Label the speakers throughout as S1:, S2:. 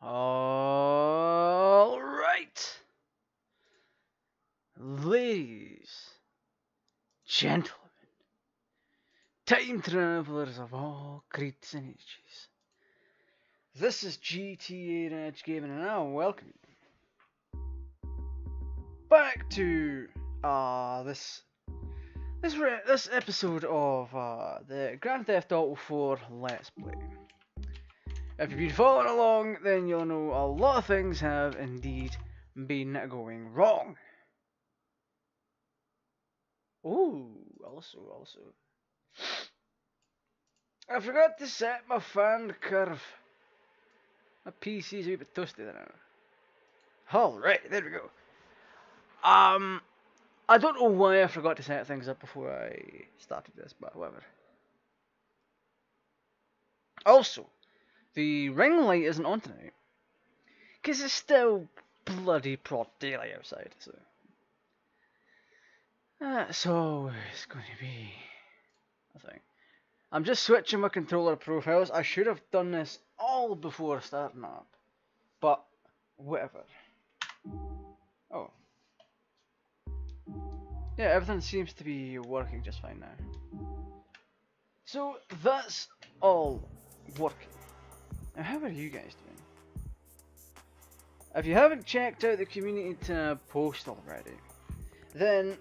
S1: All right, ladies, gentlemen, time travelers of all creeds and ages. This is GTArajgaming, and I welcome you back to this episode of the Grand Theft Auto 4 Let's Play. If you've been following along, then you'll know a lot of things have indeed been going wrong. Ooh, also. I forgot to set my fan curve. My PC's a wee bit toasty now. Alright, there we go. I don't know why I forgot to set things up before I started this, but whatever. Also, the ring light isn't on tonight. Because it's still bloody broad daylight outside, so. That's always going to be a thing. I'm just switching my controller profiles. I should have done this all before starting up. But, whatever. Oh. Yeah, everything seems to be working just fine now. So, that's all working. Now, how are you guys doing? If you haven't checked out the community tab post already, then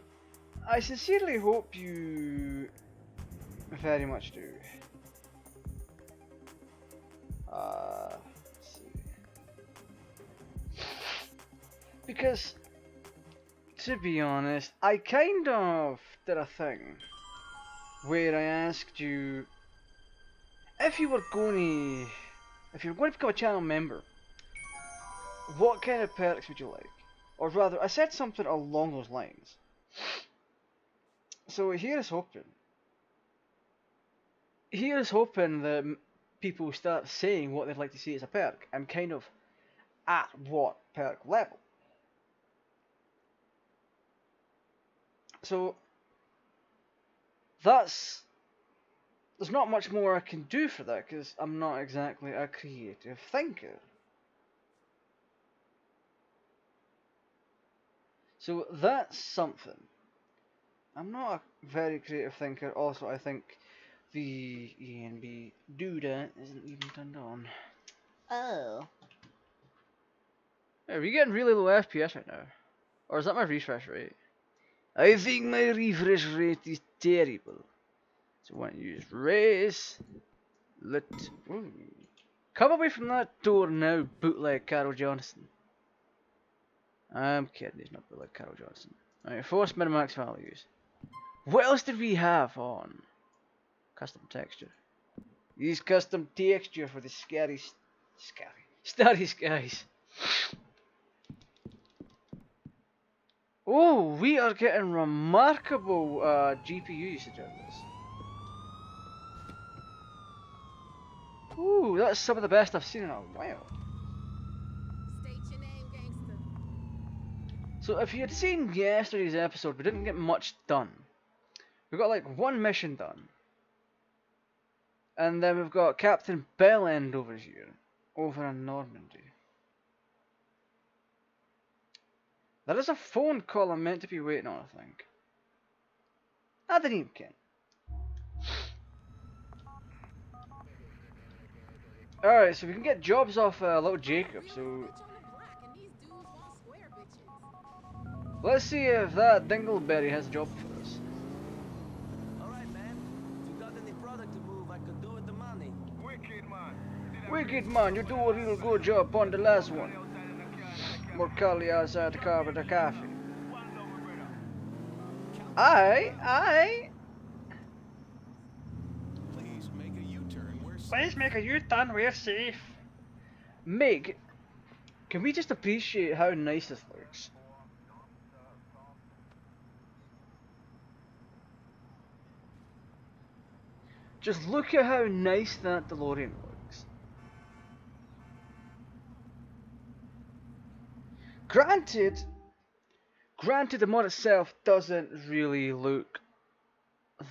S1: I sincerely hope you very much do. Let's see. Because, to be honest, I kind of did a thing where I asked you if you were going to become a channel member, what kind of perks would you like? Or rather, I said something along those lines. So here's hoping that people start saying what they'd like to see as a perk, and kind of at what perk level. So there's not much more I can do for that, because I'm not exactly a creative thinker. So that's something. I'm not a very creative thinker. Also, I think the ENB doodah isn't even turned on. Oh. Are we getting really low FPS right now? Or is that my refresh rate? I think my refresh rate is terrible. So when you use race, come away from that door now, bootleg Carol Johnson. I'm kidding, he's not bootleg Carol Johnson. Alright, force minimax values. What else did we have on? Custom texture. Use custom texture for the starry skies. Oh, we are getting remarkable GPU usage out of this. Ooh, that's some of the best I've seen in a while.
S2: State your name, gangster.
S1: So if you had seen yesterday's episode, we didn't get much done. We got like one mission done. And then we've got Captain Bellend over here, over in Normandy. There is a phone call I'm meant to be waiting on, I think. I didn't even care. Alright, so we can get jobs off little Jacob, so let's see if that Dingleberry has a job for us.
S3: Alright, man. If you got any product to move, I could do with the money.
S1: Wicked man, you do a real good job on the last one. More curly outside the car with a coffee. Aye.
S4: Please make a U-turn. We're safe.
S1: Please make a U-turn, we're safe. Meg, can we just appreciate how nice this looks? Just look at how nice that DeLorean looks. Granted, the mod itself doesn't really look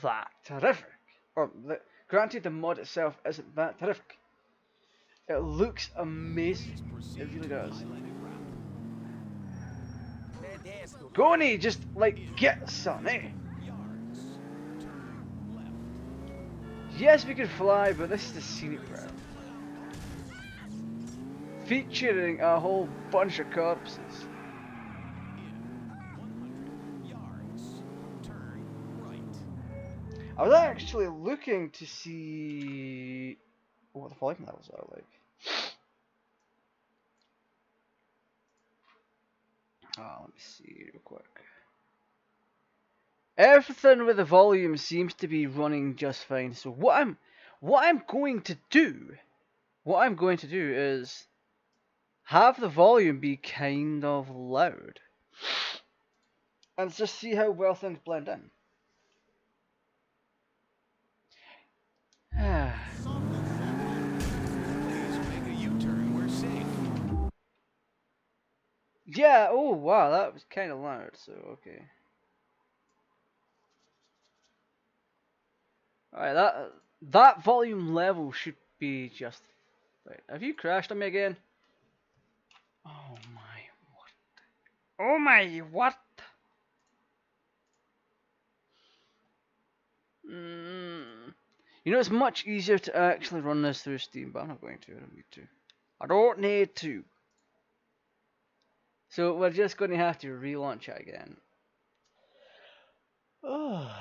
S1: that terrific. Granted, the mod itself isn't that terrific. It looks amazing. It really does. Goni, just like get some, eh? Yes, we can fly, but this is the scenic route. Featuring a whole bunch of corpses. I was actually looking to see what the volume levels are like. Let me see real quick. Everything with the volume seems to be running just fine. So what I'm going to do is have the volume be kind of loud and just see how well things blend in.
S4: Please make a U-turn. We're safe.
S1: Yeah, oh wow, that was kind of loud, so okay. Alright, that volume level should be just right. Have you crashed on me again? Oh my, what? Oh my, what? You know, it's much easier to actually run this through Steam, but I'm not going to. I don't need to. I don't need to. So we're just going to have to relaunch it again. Oh.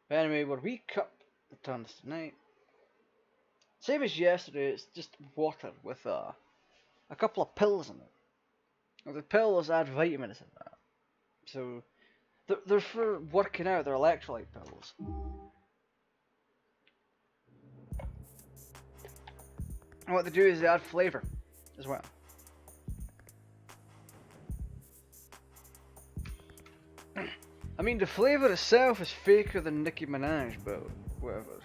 S1: But anyway, we're the turns tonight. Same as yesterday, it's just water with a couple of pills in it. And the pills add vitamins in that. So they're for working out, they're electrolyte pills. And what they do is they add flavour as well. I mean, the flavour itself is faker than Nicki Minaj, but whatever.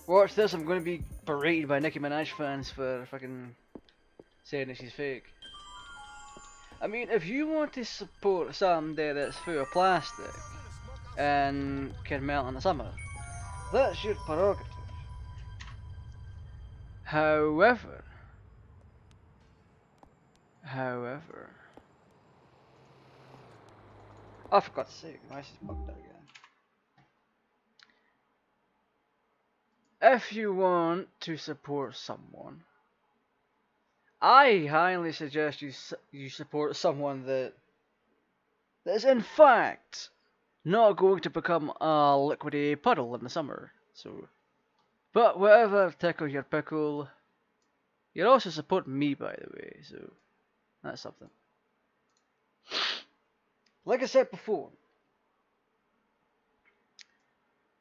S1: Watch this, I'm going to be berated by Nicki Minaj fans for fucking saying that she's fake. I mean, if you want to support somebody that's full of plastic and can melt in the summer, that's your prerogative. However, oh, for God's sake, why is this bugged out again? If you want to support someone, I highly suggest you support someone that is in fact not going to become a liquidy puddle in the summer. So, but whatever tickles your pickle, you're also supporting me, by the way. So that's something. Like I said before,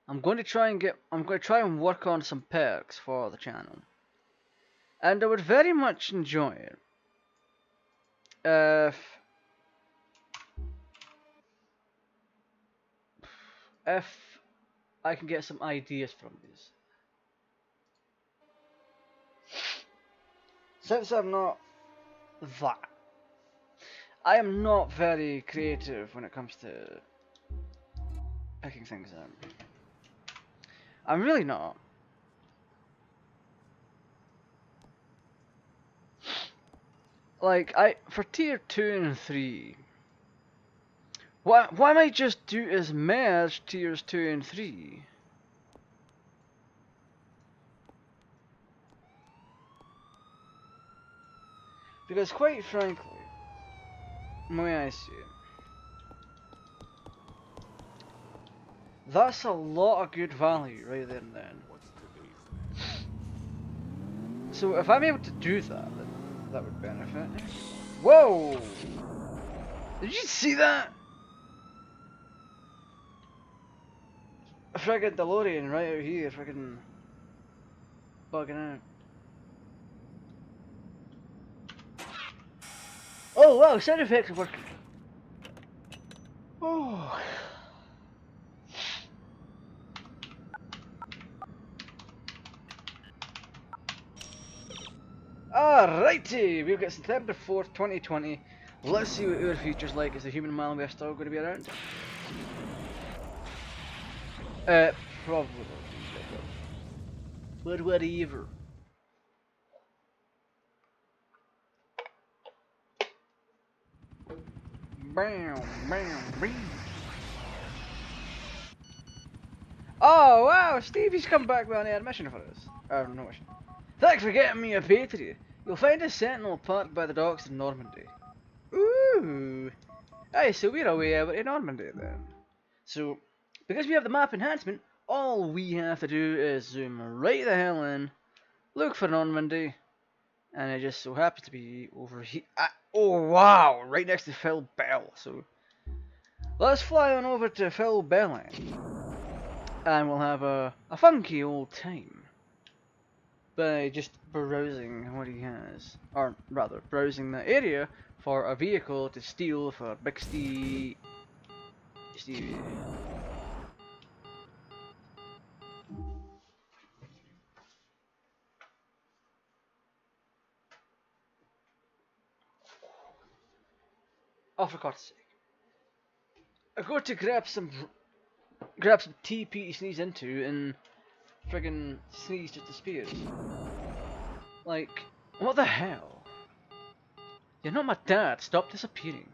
S1: I'm going to try and work on some perks for the channel, and I would very much enjoy it if I can get some ideas from these. Since I'm not that, I am not very creative when it comes to picking things out. I'm really not. Like, for tier 2 and 3, what I might just do is merge tiers 2 and 3. Because quite frankly, the way I see it, that's a lot of good value right there and then. So if I'm able to do that, then that would benefit. Whoa! Did you see that? A friggin' DeLorean right out here, friggin' bugging out. Oh wow, sound effects are working. Oh. Alrighty, we've got September 4th, 2020. Let's see what our future's like. Is the human malware still going to be around? Probably. But whatever. Bam, bam, bam. Oh wow, Stevie's come back with an admission for us. No mission. Thanks for getting me a Patriot. You'll find a sentinel parked by the docks in Normandy. Ooh. Aye, so we're away over to Normandy then. So, because we have the map enhancement, all we have to do is zoom right the hell in, look for Normandy, and it just so happens to be over here. Oh wow, right next to Phil Bell. So, let's fly on over to Phil Bell and we'll have a funky old time by just browsing what he has, or rather, browsing the area for a vehicle to steal for Big Stevie. Oh, for God's sake! I go to grab some TP to sneeze into, and friggin' sneeze just disappears. Like, what the hell? You're not my dad. Stop disappearing.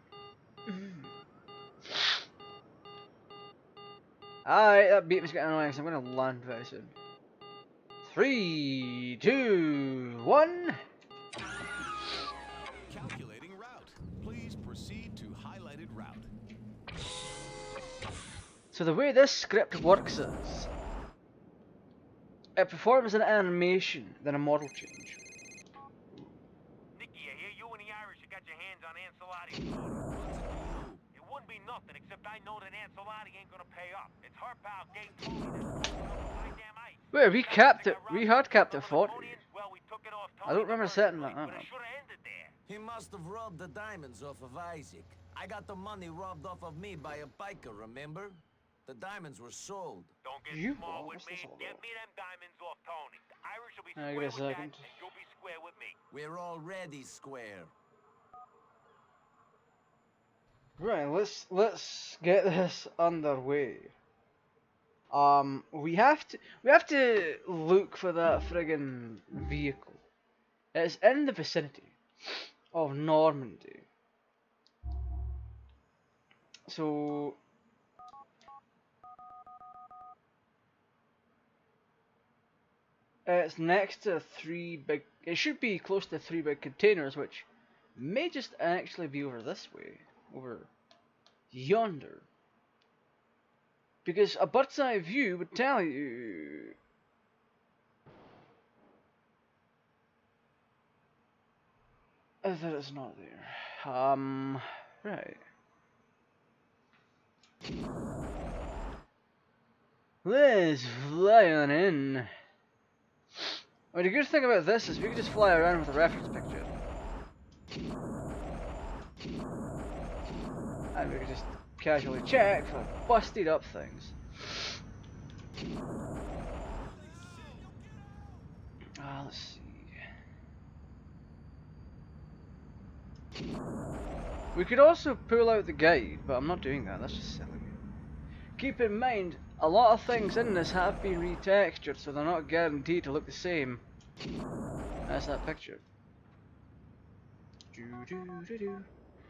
S1: Alright, that beat me's getting annoying, so I'm gonna land very soon. 3, 2, 1.
S4: Calculating route. Please proceed to highlighted route.
S1: So the way this script works is, it performs an animation, then a model change.
S5: Nicky, I hear you and the Irish have got your hands on Ancelotti's order. It wouldn't be nothing, except I know that Ancelotti ain't gonna pay up. It's her pal, Gay Tony.
S1: Wait, we hard capped at 40.
S5: Well, we took it off
S1: I don't remember setting that up.
S5: but it should have ended there.
S3: He must have robbed the diamonds off of Isaac. I got the money robbed off of me by a biker, remember? The diamonds were sold.
S5: Don't get
S1: You
S5: small with
S1: what's
S5: me.
S1: this all
S5: Get
S1: about?
S5: me them diamonds off Tony. The Irish will be
S1: Give
S5: square
S1: me a
S5: with that,
S1: second.
S5: and you'll be square with me.
S3: We're already square.
S1: Right, let's get this underway. We have to look for that friggin' vehicle. It's in the vicinity of Normandy. So it's next to it should be close to 3 big containers, which may just actually be over this way, over yonder. Because a bird's eye view would tell you that it's not there. Right. Let's fly on in. I mean, the good thing about this is we can just fly around with a reference picture. And we can just casually check for busted up things. Let's see. We could also pull out the guide, but I'm not doing that, that's just silly. Keep in mind, a lot of things in this have been retextured, so they're not guaranteed to look the same as that picture.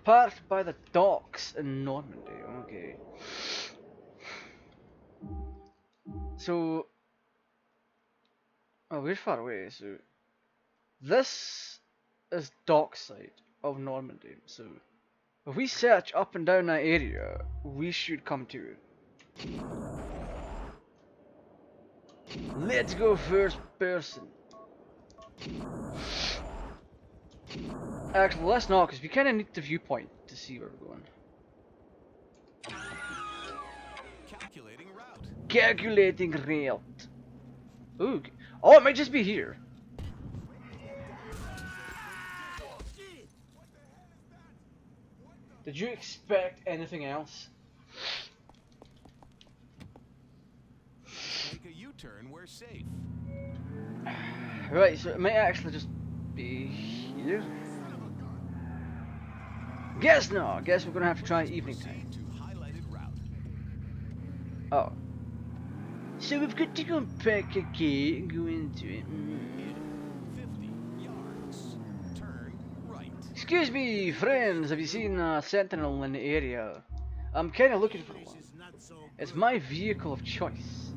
S1: Parked by the docks in Normandy, okay. So, oh, we're far away, so this is dockside of Normandy, so if we search up and down that area, we should come to it. Let's go first person. Actually, let's not, because we kind of need the viewpoint to see where we're going.
S4: Calculating route.
S1: Calculating route. Ooh. Oh, it might just be here. Did you expect anything else?
S4: Make a U-turn, we're safe.
S1: Right, so it might actually just be here. Guess not. Guess we're gonna have to try evening time.
S4: Proceed to highlighted route.
S1: Oh. So we've got to go and pick a gate and go into it.
S4: In 50 yards. Turn right.
S1: Excuse me, friends. Have you seen a sentinel in the area? I'm kind of looking for one. It's my vehicle of choice.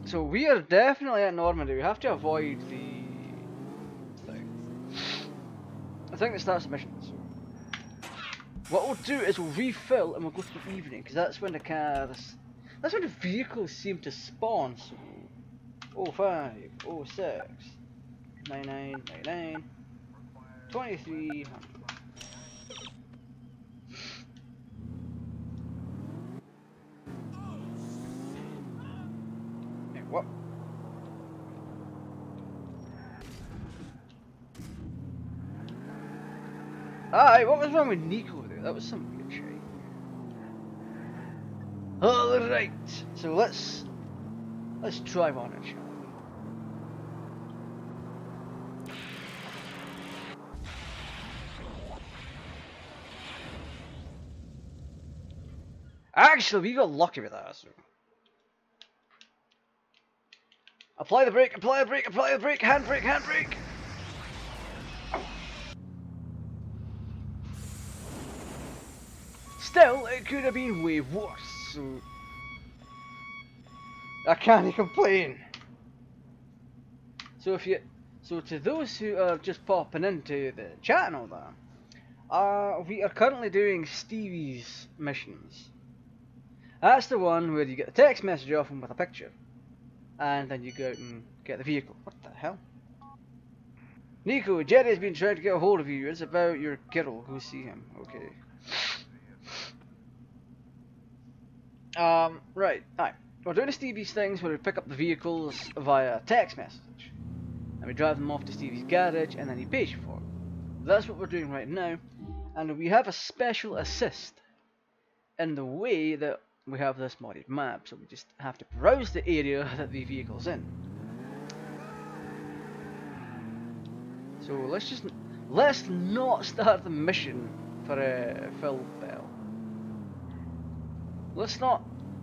S1: So we are definitely at Normandy. We have to avoid the thing. I think it starts the mission. So what we'll do is we'll refill and we'll go to the evening because that's when the cars, that's when the vehicles seem to spawn. So 05, 06, 99, 99, 2300. Hey, what? Aye, what was wrong with Nico there? That was some weird shit. Alright, so let's drive on it, shall we? Actually, we got lucky with that. So. Apply the brake, apply the brake, apply the brake, handbrake, handbrake! Still, it could have been way worse, so I can't complain. So to those who are just popping into the chat and all that, we are currently doing Stevie's missions. That's the one where you get a text message off him with a picture, and then you go out and get the vehicle. What the hell? Nico, Jerry's been trying to get a hold of you. It's about your girl. Go see him. Okay. Right. Alright. We're doing Stevie's things where we pick up the vehicles via text message. And we drive them off to Stevie's garage and then he pays you for it. That's what we're doing right now. And we have a special assist in the way that we have this modded map. So we just have to browse the area that the vehicle's in. So let's not start the mission for Phil Bell.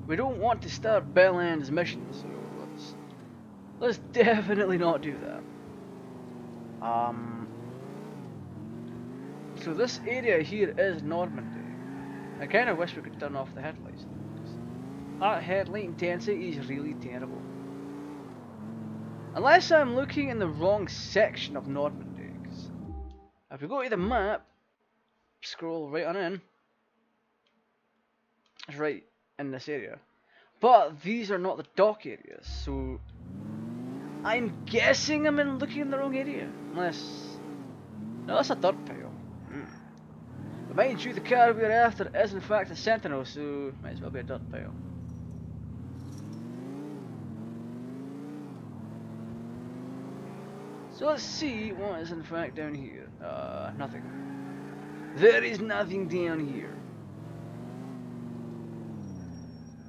S1: We don't want to start Bell End's mission, so let's definitely not do that. So this area here is Normandy. I kind of wish we could turn off the headlights. That headlight intensity is really terrible. Unless I'm looking in the wrong section of Normandy. 'Cause if we go to the map, scroll right on in, it's right in this area. But these are not the dock areas, so I'm guessing I'm looking in the wrong area. Unless... No, that's a dirt pile. But mind you, the car we're after is in fact a Sentinel, so might as well be a dirt pile. So let's see what is in fact down here. Nothing. There is nothing down here.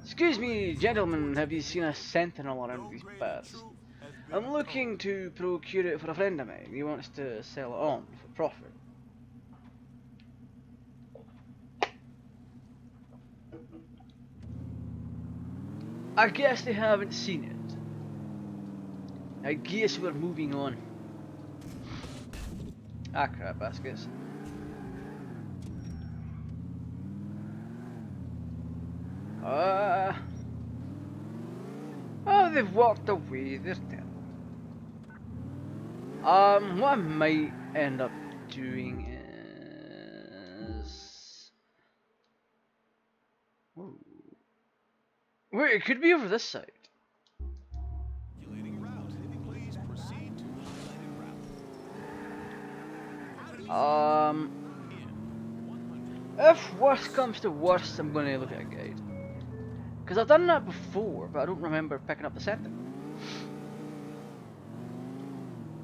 S1: Excuse me, gentlemen, have you seen a Sentinel around these parts? I'm looking to procure it for a friend of mine. He wants to sell it on for profit. I guess they haven't seen it. I guess we're moving on. Ah crap, baskets. Oh, they've walked away. They're dead. What I might end up doing is... Whoa. Wait, it could be over this side.
S4: Calculating route. Please proceed to highlighted route.
S1: If worst comes to worst, I'm gonna look at a guide. Because I've done that before, but I don't remember picking up the Sentinel.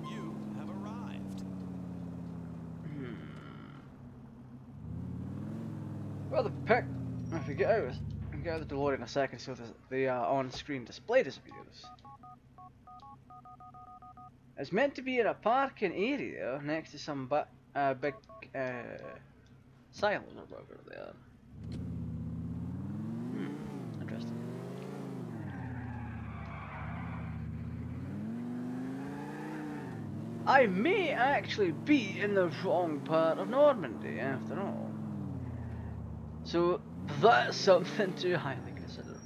S4: You have arrived.
S1: Well, the pick. If we get out of the DeLorean in a second, so the on-screen display disappears. It's meant to be in a parking area next to some big silos or whatever they are. Interesting. I may actually be in the wrong part of Normandy after all. So that's something to highly consider.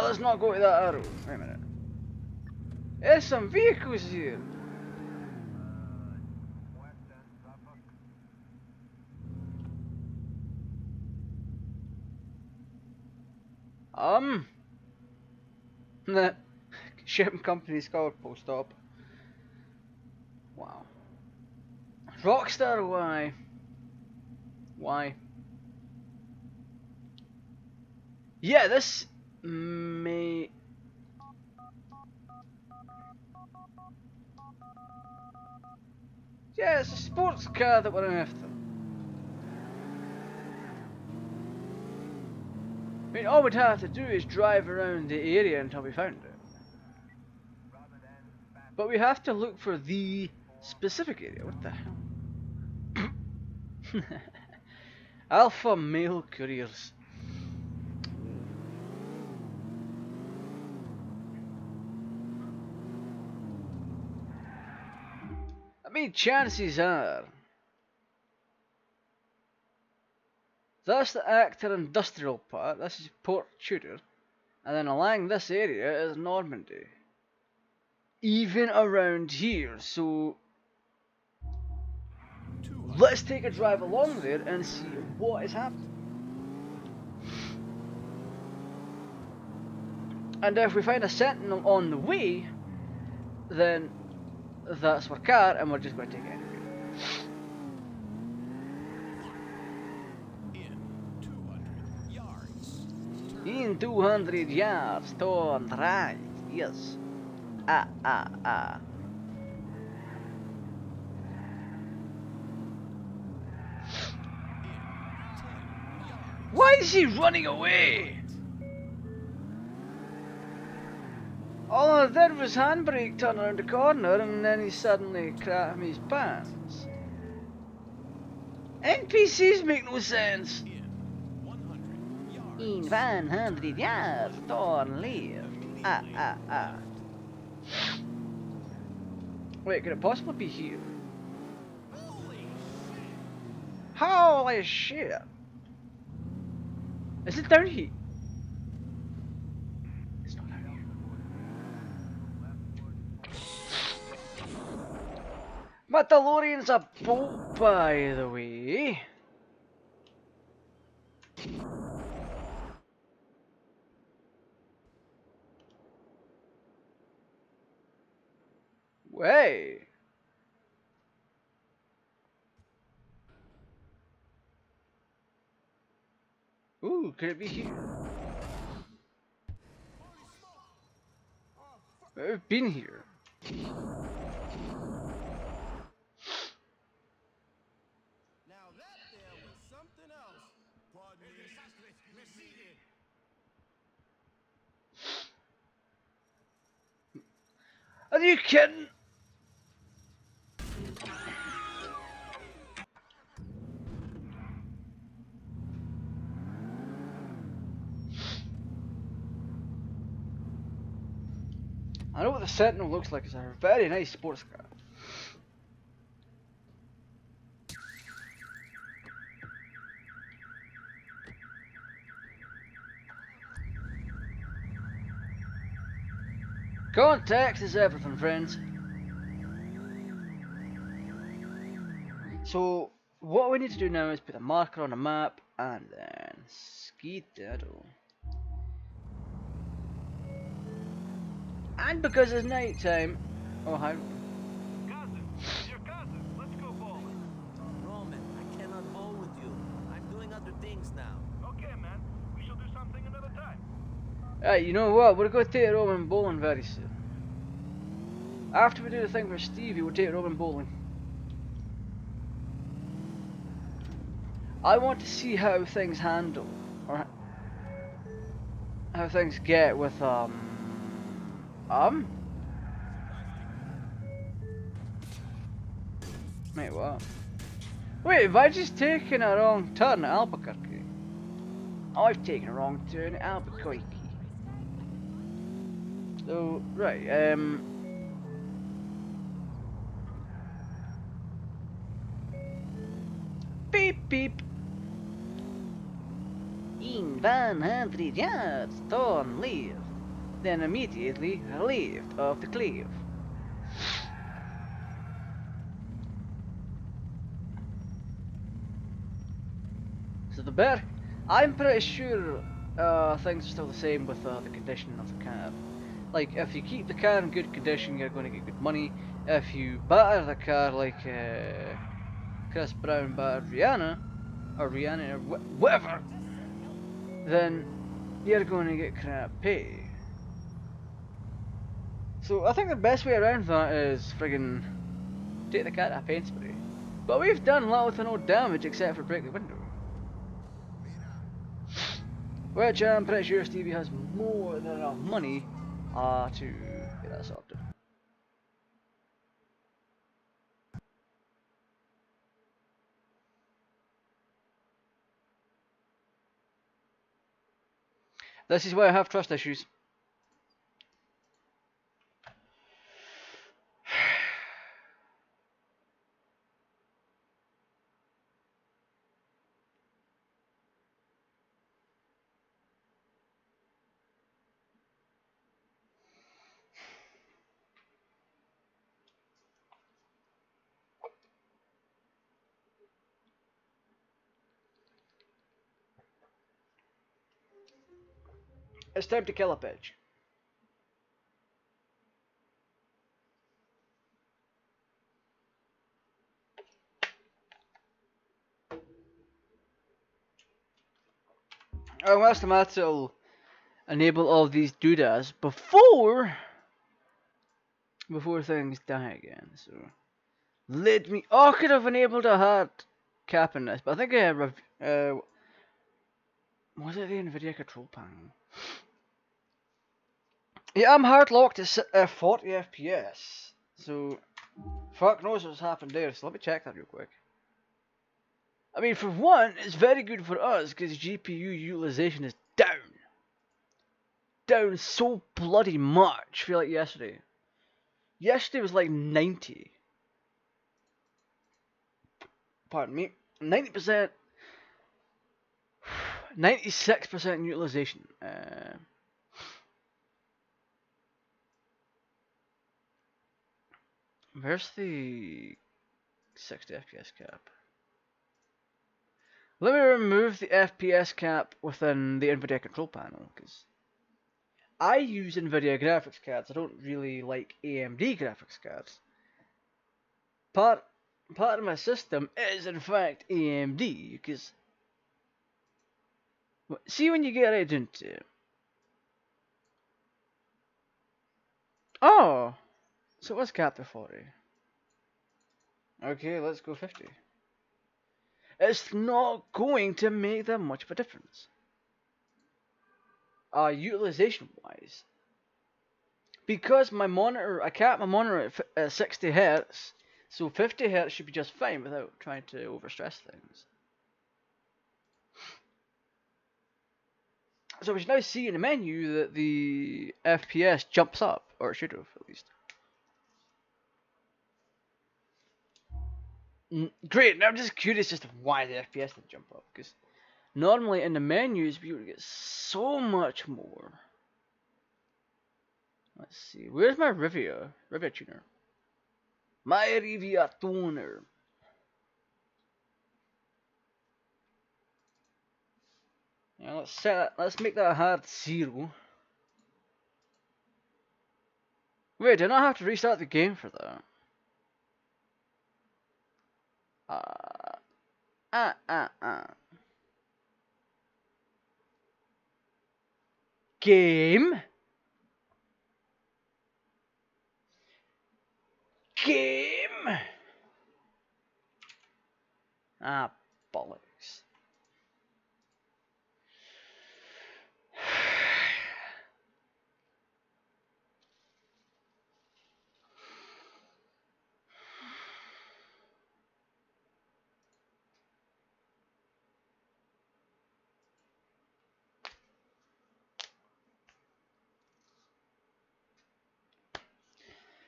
S1: Let's not go to that arrow. Wait a minute. There's some vehicles here. The shipping company's called post op. Wow. Rockstar, why? Why? Yeah, this may. Yeah, it's a sports car that we're after. I mean, all we'd have to do is drive around the area until we found it. But we have to look for the specific area. What the hell? Alpha Mail Couriers. I mean, chances are that's the Actor Industrial part, this is Port Tudor, and then along this area is Normandy. Even around here, so let's take a drive along there and see what is happening. And if we find a sentinel on the way, then that's our car and we're just going to take it anyway. In 200 yards, turn right, yes. Why is he running away? All I did was handbrake, turn around the corner, and then he suddenly crapped me his pants. NPCs make no sense. In 100 yards, turn left. Wait, could it possibly be here? Holy shit! Is it down here? It's not down here. Mandalorian's a boat, by the way. Way. Ooh, could it be here? We've been here.
S3: Now that there was something else. Pardon me.
S1: Are you kidding? I know what the Sentinel looks like. It's a very nice sports car. Context is everything, friends. So, what we need to do now is put a marker on a map and then skedaddle. And because it's night time. Oh, hi.
S5: Cousin, it's your cousin. Let's go bowling.
S3: Roman, I cannot bowl with you. I'm doing other things now.
S5: Okay, man. We shall do something another time.
S1: Hey, you know what? We're going to take Roman bowling very soon. After we do the thing for Stevie, we'll take Roman bowling. I want to see how things handle, or how things get with wait, what? Wait, have I just taken a wrong turn at Albuquerque? I've taken a wrong turn at Albuquerque. So, right, beep beep. In 100 yards, turn left, then immediately left of the cliff. So the bear, I'm pretty sure things are still the same with the condition of the car. Like, if you keep the car in good condition, you're going to get good money. If you batter the car like Chris Brown battered Rihanna, or whatever, then you're going to get crap pay. So I think the best way around that is friggin' take the car to a paint spray. But we've done little to no damage except for break the window. Which I'm pretty sure Stevie has more than enough money to get that sorted. This is why I have trust issues. It's time to kill a bitch. Oh, that's the matter. I'll enable all these doodads before things die again. So let me. Oh, I could have enabled a hard cap in this, but I think I was it the NVIDIA control panel? Yeah, I'm hard locked at 40 FPS. So fuck knows what's happened there. So let me check that real quick. I mean, for one, it's very good for us because GPU utilization is down. Down so bloody much. I feel like yesterday. Yesterday was like 90. Pardon me. 90%. 96% utilization. Where's the 60 FPS cap? Let me remove the FPS cap within the NVIDIA control panel, because I use NVIDIA graphics cards. I don't really like AMD graphics cards. Part of my system is in fact AMD, because see when you get right into it. Oh, so what's capped at 40? Okay, let's go 50. It's not going to make that much of a difference. Utilization wise, because my monitor, I cap my monitor at 60 hertz, so 50 hertz should be just fine without trying to overstress things. So we should now see in the menu that the FPS jumps up, or it should have at least. Great, now I'm just curious as to why the FPS didn't jump up, because normally in the menus we would get so much more. Let's see, where's my Rivia tuner? My Rivia tuner. Yeah, let's make that a hard 0. Wait, did I not have to restart the game for that? Game? Game? Ah, bollocks.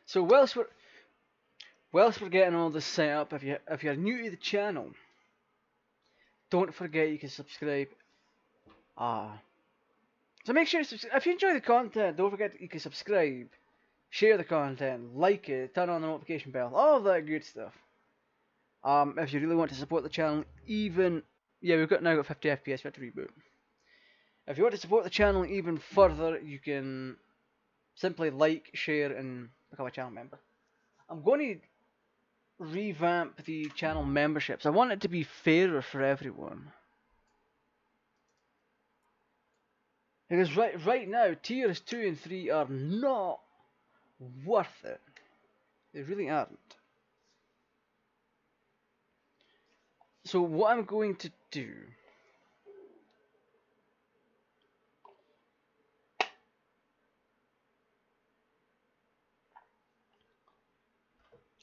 S1: So whilst we're getting all this set up, if you're new to the channel, don't forget you can subscribe. So make sure if you enjoy the content, don't forget you can subscribe, share the content, like it, turn on the notification bell, all of that good stuff. If you really want to support the channel, we've now got 50 FPS. We have to reboot. If you want to support the channel even further, you can simply like, share, and become a channel member. I'm going to revamp the channel memberships. I want it to be fairer for everyone. Because right now, tiers 2 and 3 are not worth it. They really aren't. So what I'm going to do...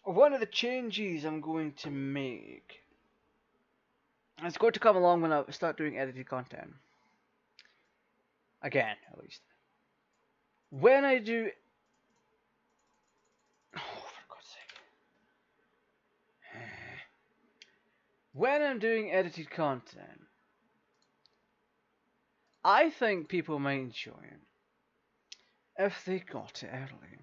S1: One of the changes I'm going to make... It's going to come along when I start doing edited content. Again, at least. When I do... Oh, for God's sake. When I'm doing edited content, I think people might enjoy it if they got it early.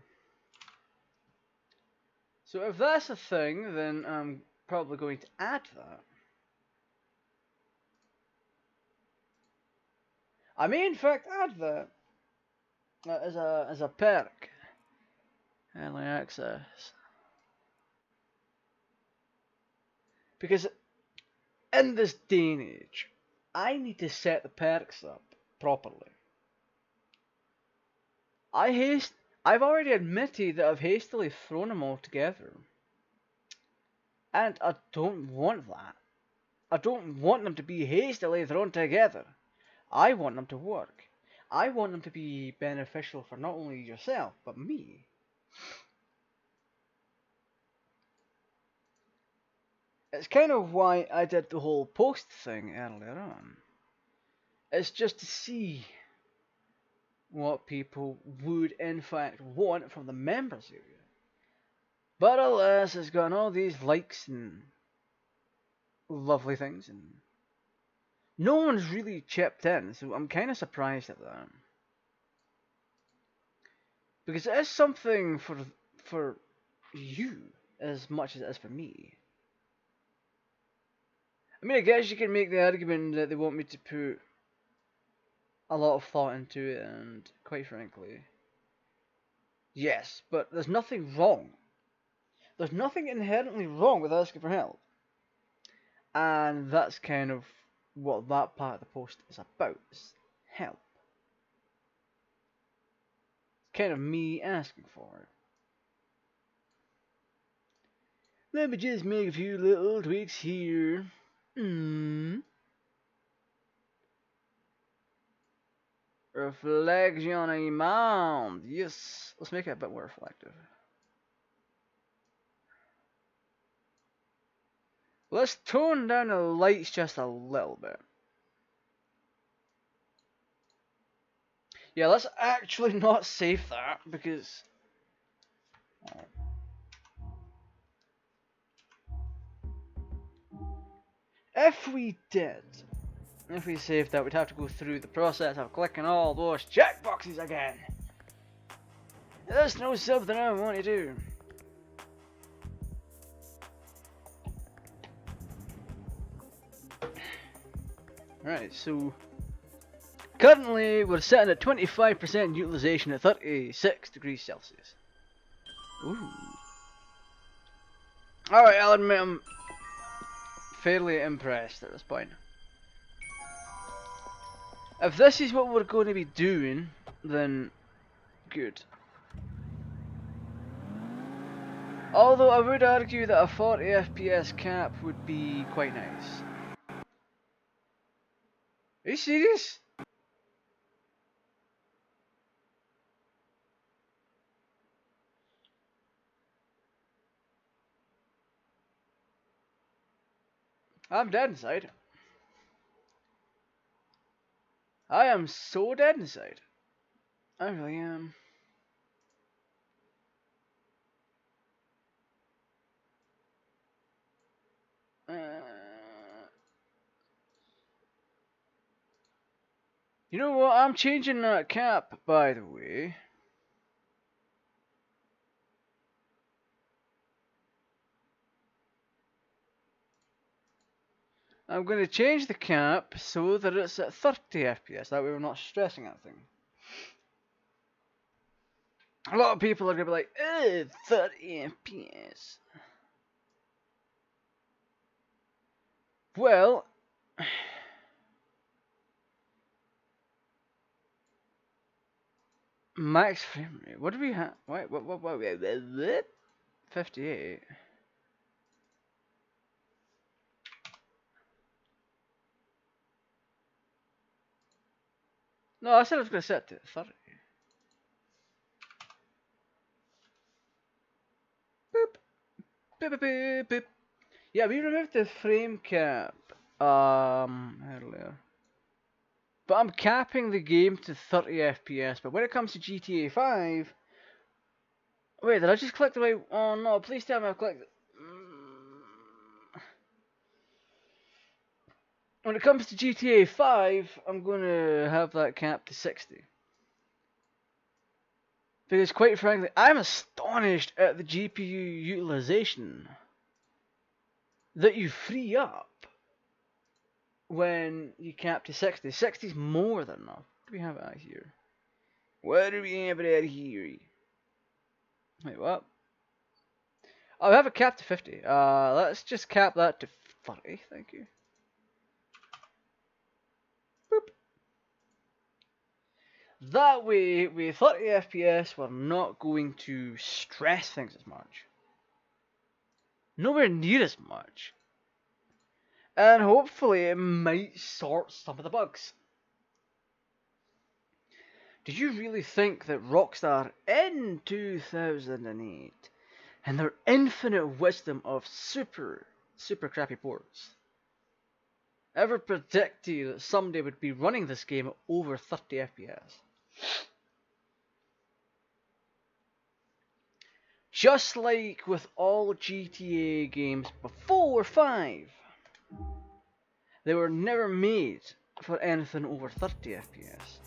S1: So if that's a thing, then I'm probably going to add that. I may in fact add that as a perk. Early access. Because in this day and age, I need to set the perks up properly. I've already admitted that I've hastily thrown them all together. And I don't want that. I don't want them to be hastily thrown together. I want them to work. I want them to be beneficial for not only yourself, but me. It's kind of why I did the whole post thing earlier on. It's just to see what people would in fact want from the members area. But alas, it's gotten all these likes and lovely things, and no one's really chipped in, so I'm kind of surprised at that. Because it is something for you as much as it is for me. I mean, I guess you can make the argument that they want me to put a lot of thought into it, and quite frankly, yes, but there's nothing wrong. There's nothing inherently wrong with asking for help. And that's kind of what that part of the post is about, is help. It's kind of me asking for it. Let me just make a few little tweaks here. Reflection amount. Yes, let's make it a bit more reflective. Let's tone down the lights just a little bit. Yeah, let's actually not save that, because... If we saved that, we'd have to go through the process of clicking all those checkboxes again. That's not something I want to do. Right, so currently we're sitting at 25% utilization at 36 degrees Celsius. Ooh. Alright, I'll admit I'm fairly impressed at this point. If this is what we're going to be doing, then good. Although I would argue that a 40 FPS cap would be quite nice. Are you serious? I'm dead inside. I am so dead inside. I really am. You know what? I'm changing that cap, by the way. I'm going to change the cap so that it's at 30 FPS. That way we're not stressing anything. A lot of people are going to be like, 30 FPS. Well, max frame rate. What do we have? Wait, what? 58. No, I said I was going to set it to 30. Boop. Boop, boop, boop, boop. Yeah, we removed the frame cap earlier. But I'm capping the game to 30 FPS. But when it comes to GTA 5... Wait, did I just click the right... Oh no, please tell me I've clicked... When it comes to GTA 5, I'm going to have that cap to 60. Because quite frankly, I'm astonished at the GPU utilization that you free up when you cap to 60. 60 is more than enough. What do we have out here? What do we have out here? Wait, what? Oh, we have a cap to 50. Let's just cap that to 30, thank you. Boop. That way, with 30 FPS, we're not going to stress things as much. Nowhere near as much. And hopefully it might sort some of the bugs. Did you really think that Rockstar in 2008, and their infinite wisdom of super crappy ports, ever predicted that someday would be running this game at over 30 FPS? Just like with all GTA games before 5, they were never made for anything over 30 FPS.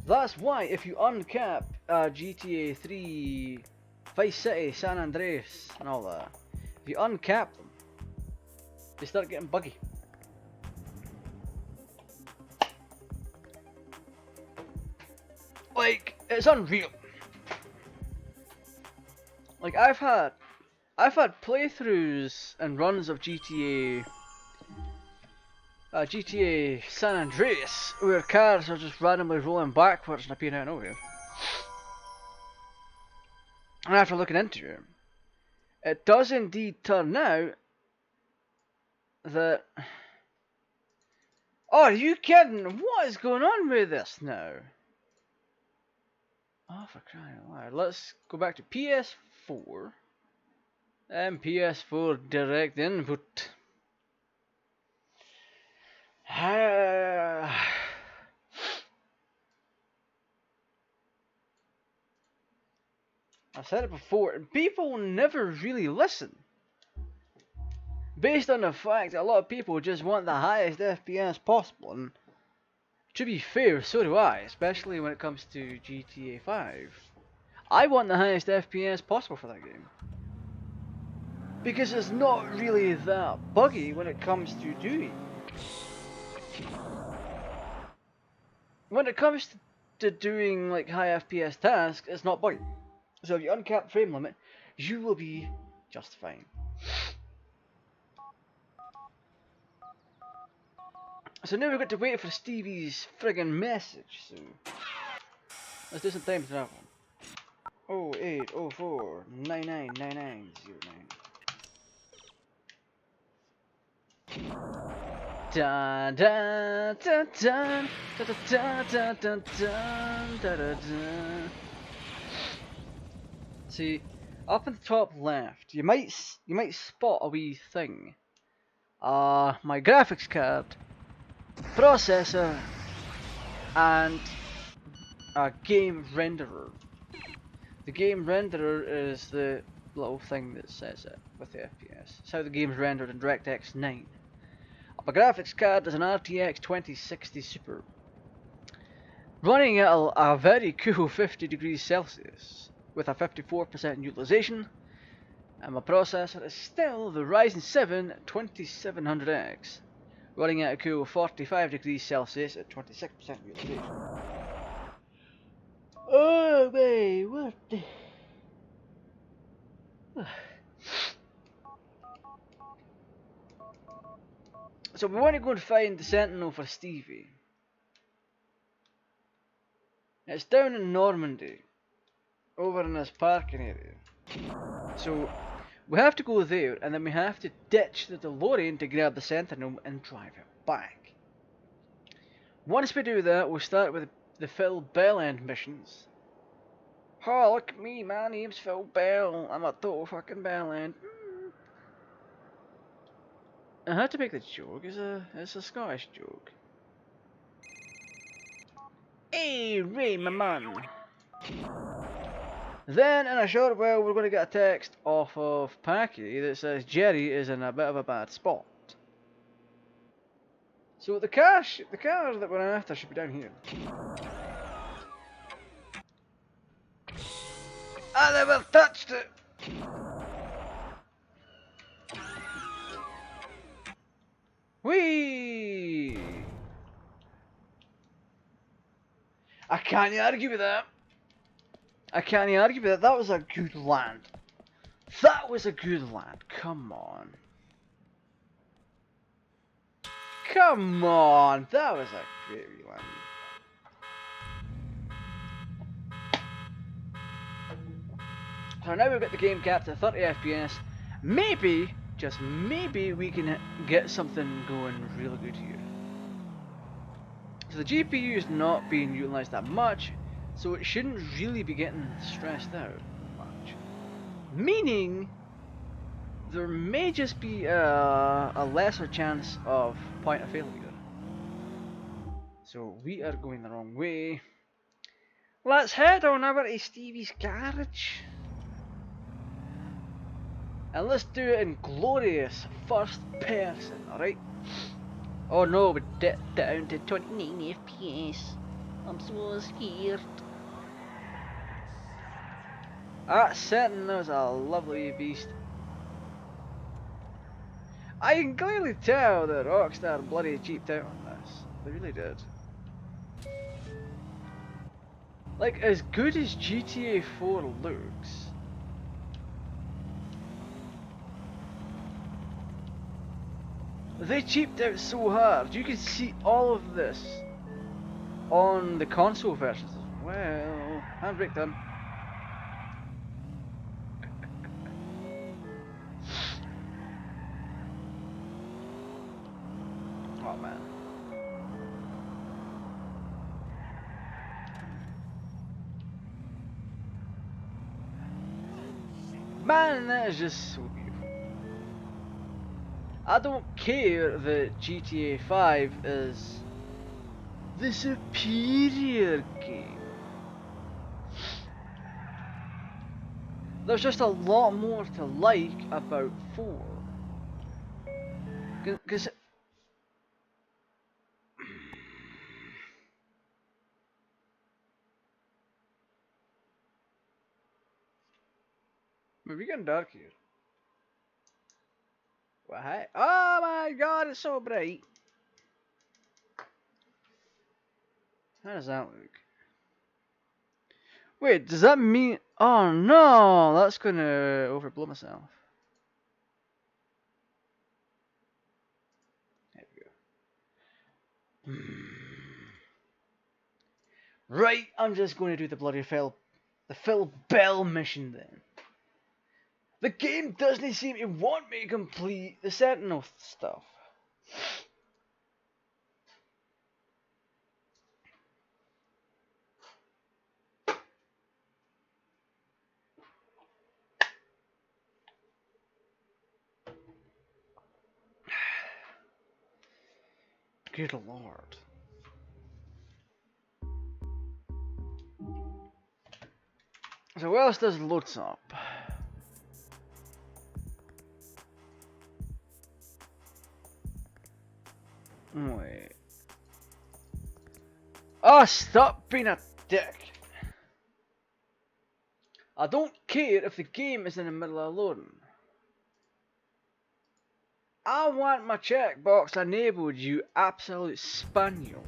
S1: That's why if you uncap GTA 3, Vice City, San Andreas and all that, if you uncap them, they start getting buggy. Like, it's unreal. Like, I've had playthroughs and runs of GTA San Andreas where cars are just randomly rolling backwards and appearing out of nowhere. And after looking into it, it does indeed turn out that... Oh, are you kidding? What is going on with this now? Oh, for crying out loud. Let's go back to PS4. And PS4 direct input. I said it before, and people never really listen. Based on the fact that a lot of people just want the highest FPS possible, and to be fair, so do I, especially when it comes to GTA 5. I want the highest FPS possible for that game. Because it's not really that buggy when it comes to doing. When it comes to doing like high FPS tasks, it's not buggy. So if you uncap frame limit, you will be just fine. So now we've got to wait for Stevie's friggin' message, so let's do some time travel. 0804 999909. Da da da da da da da da da da da. See, up in the top left, you might spot a wee thing. My graphics card, processor, and a game renderer. The game renderer is the little thing that says it with the FPS. It's how the game's rendered in DirectX 9. My graphics card is an RTX 2060 Super, running at a very cool 50 degrees Celsius with a 54% utilization, and my processor is still the Ryzen 7 2700X, running at a cool 45 degrees Celsius at 26% utilization. Oh man, what the... So we want to go and find the Sentinel for Stevie. It's down in Normandy, over in this parking area. So we have to go there, and then we have to ditch the DeLorean to grab the Sentinel and drive it back. Once we do that, we'll start with the Phil Bell end missions. Oh, look at me, my name's Phil Bell. I'm a total fucking bell end. I had to make the joke. It's a Scottish joke. Hey, Ray, my man. Then, in a short while, we're going to get a text off of Packy that says Jerry is in a bit of a bad spot. So the car that we're after should be down here. I never touched it! Whee! I can't argue with that. I can't argue with that. That was a good land. That was a good land. Come on. Come on. That was a great land. So now we've got the game capped at 30 FPS. Maybe, just maybe, we can get something going really good here. So the GPU is not being utilised that much, so it shouldn't really be getting stressed out much. Meaning, there may just be a lesser chance of point of failure. So we are going the wrong way. Let's head on over to Stevie's garage. And let's do it in glorious first person, alright? Oh no, we dipped down to 29 FPS. I'm so scared. That Sentinel is a lovely beast. I can clearly tell that Rockstar bloody cheaped out on this. They really did. Like, as good as GTA 4 looks, they cheaped out so hard. You can see all of this on the console versions as well. Handbrake done. Oh man. Man, that is just so beautiful. I don't care that GTA 5 is the superior game. There's just a lot more to like about 4. Cause we're getting dark here. What? Oh my god, it's so bright. How does that look? Wait, does that mean... Oh no, that's gonna overblow myself. There we go. Right, I'm just going to do the bloody Phil Bell mission then. The game doesn't seem to want me to complete the Sentinel stuff. Good lord. So whilst this loads up, Wait. Oh, stop being a dick. I don't care if the game is in the middle of loading. I want my checkbox enabled, you absolute spaniel.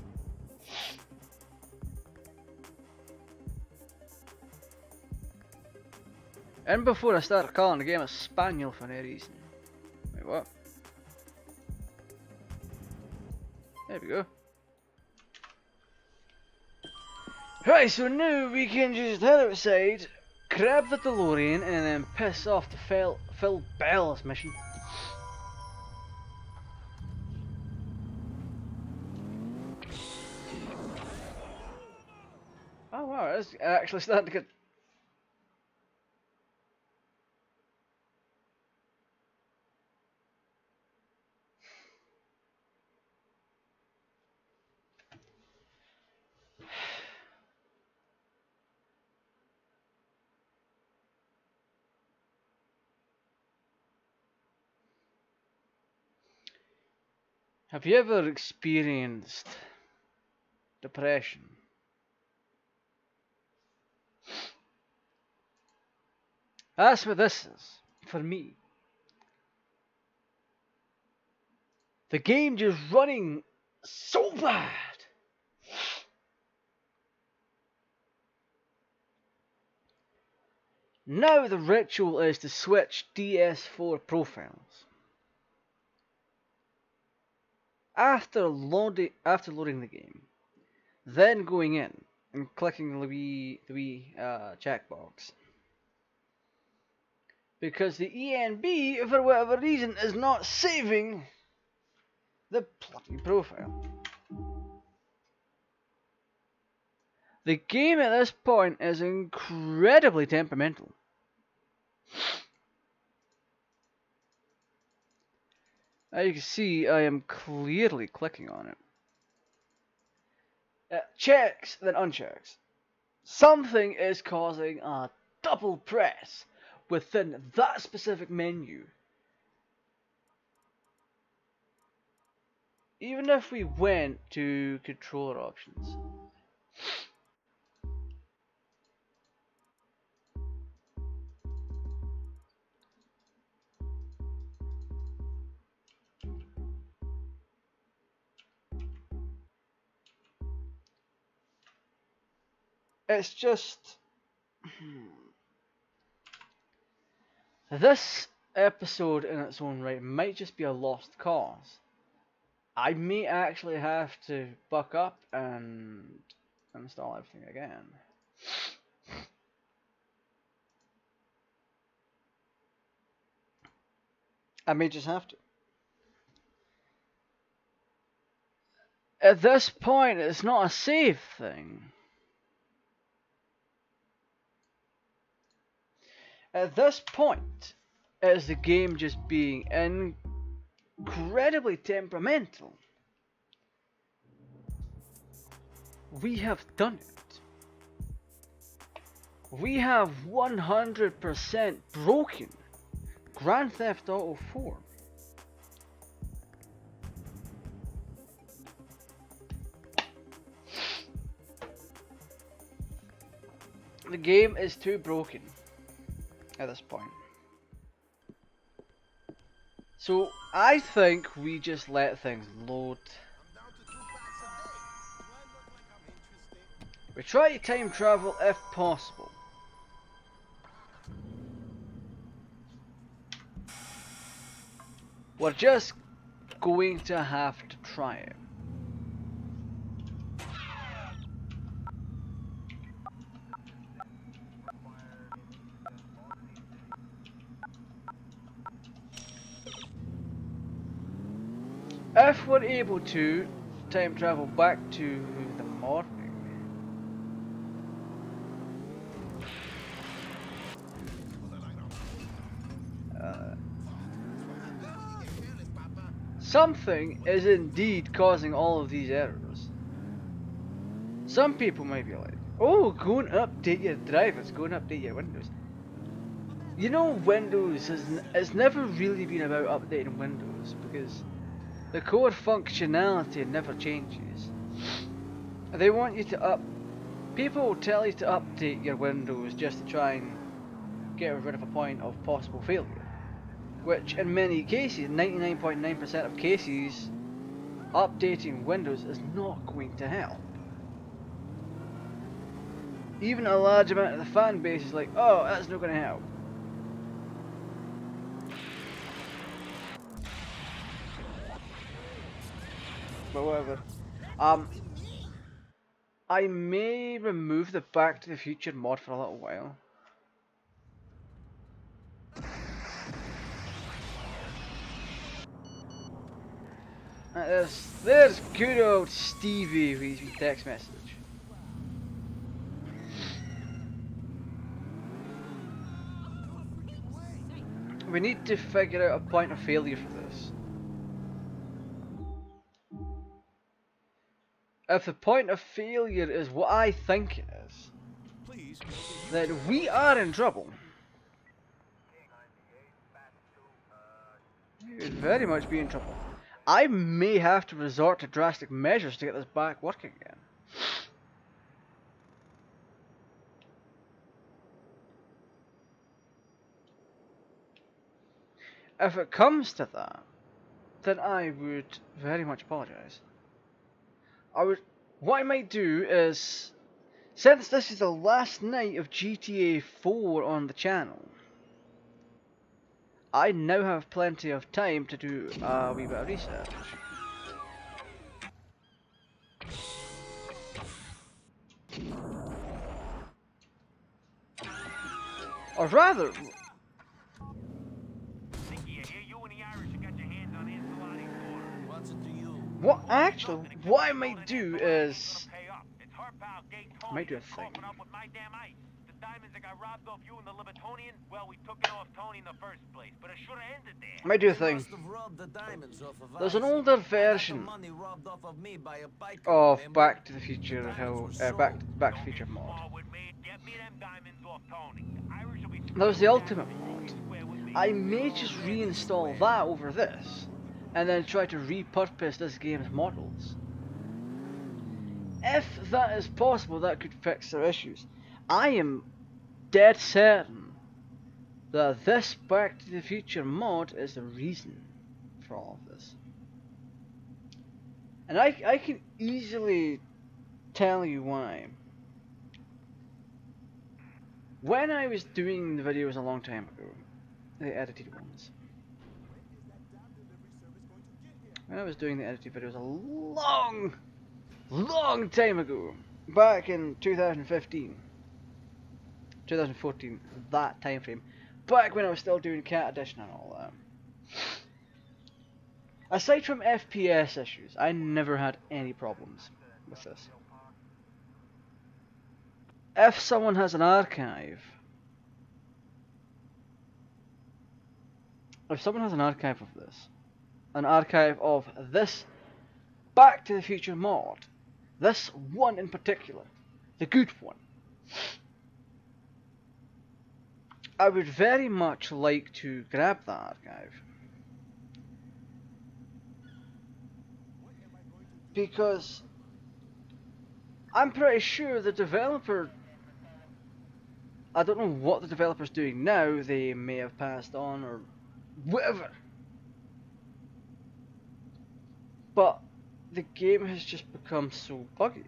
S1: And before I start calling the game a spaniel for no reason. Wait, what? There we go. Right, so now we can just head outside, grab the DeLorean, and then piss off to Phil Bell's mission. Oh wow, it's actually starting to get... Have you ever experienced depression? That's what this is, for me. The game just running so bad. Now the ritual is to switch DS4 profiles. After loading the game, then going in and clicking the wee checkbox. Because the ENB, for whatever reason, is not saving the bloody profile. The game at this point is incredibly temperamental. As you can see, I am clearly clicking on it. It checks, then unchecks. Something is causing a double press within that specific menu. Even if we went to controller options. It's just... This episode in its own right might just be a lost cause. I may actually have to buck up and install everything again. I may just have to. At this point, it's not a save thing. At this point, is the game just being incredibly temperamental. We have done it. We have 100% broken Grand Theft Auto 4. The game is too broken at this point. So I think we just let things load. We try to time travel if possible. We're just going to have to try it. If we're able to time travel back to the morning. Something is indeed causing all of these errors. Some people might be like, oh, go and update your drivers, go and update your Windows. You know, Windows has never really been about updating Windows, because The core functionality never changes. They want you to people will tell you to update your Windows just to try and get rid of a point of possible failure. Which in many cases, 99.9% of cases, updating Windows is not going to help. Even a large amount of the fan base is like, oh, that's not going to help. But whatever. I may remove the Back to the Future mod for a little while. There's good old Stevie with his text message. We need to figure out a point of failure for this. If the point of failure is what I think it is,
S4: Please
S1: then we are in trouble. We would very much be in trouble. I may have to resort to drastic measures to get this back working again. If it comes to that, then I would very much apologise. What I might do is, since this is the last night of GTA 4 on the channel, I now have plenty of time to do a wee bit of research. Or rather,
S5: Nicky, I hear you and the Irish have got your hands on Ancelotti's daughter.
S3: What's it to you?
S1: what I might do is, I might do a thing.
S5: The diamonds that got robbed off you and the Libertonian, well, we took it off Tony in the first place, but it should have ended there.
S1: I might do a
S3: They
S1: thing.
S3: must have robbed the diamonds off of
S1: There's an
S3: Isaac.
S1: older
S3: I got the
S1: version
S3: money robbed off of me by a biker,
S1: of
S3: remember?
S1: Back to the Future,
S3: The
S1: how
S3: diamonds were
S1: Back
S3: sold.
S1: to the Future mod.
S5: Smart with me. Get me them diamonds off Tony. The Irish will be
S1: That was the
S5: back
S1: ultimate
S5: to
S1: mod.
S5: square with me.
S1: I may just reinstall that over this, and then try to repurpose this game's models. If that is possible, that could fix their issues. I am dead certain that this Back to the Future mod is the reason for all of this. And I can easily tell you why. When I was doing the videos a long time ago, the edited ones, when I was doing the edited videos a long time ago, back in 2015, 2014, that time frame, back when I was still doing Cat Edition and all that. Aside from FPS issues, I never had any problems with this. If someone has an archive, of this, an archive of this Back to the Future mod, this one in particular, the good one, I would very much like to grab that archive. Because I'm pretty sure the developer, I don't know what the developer's doing now, they may have passed on or whatever. But the game has just become so buggy.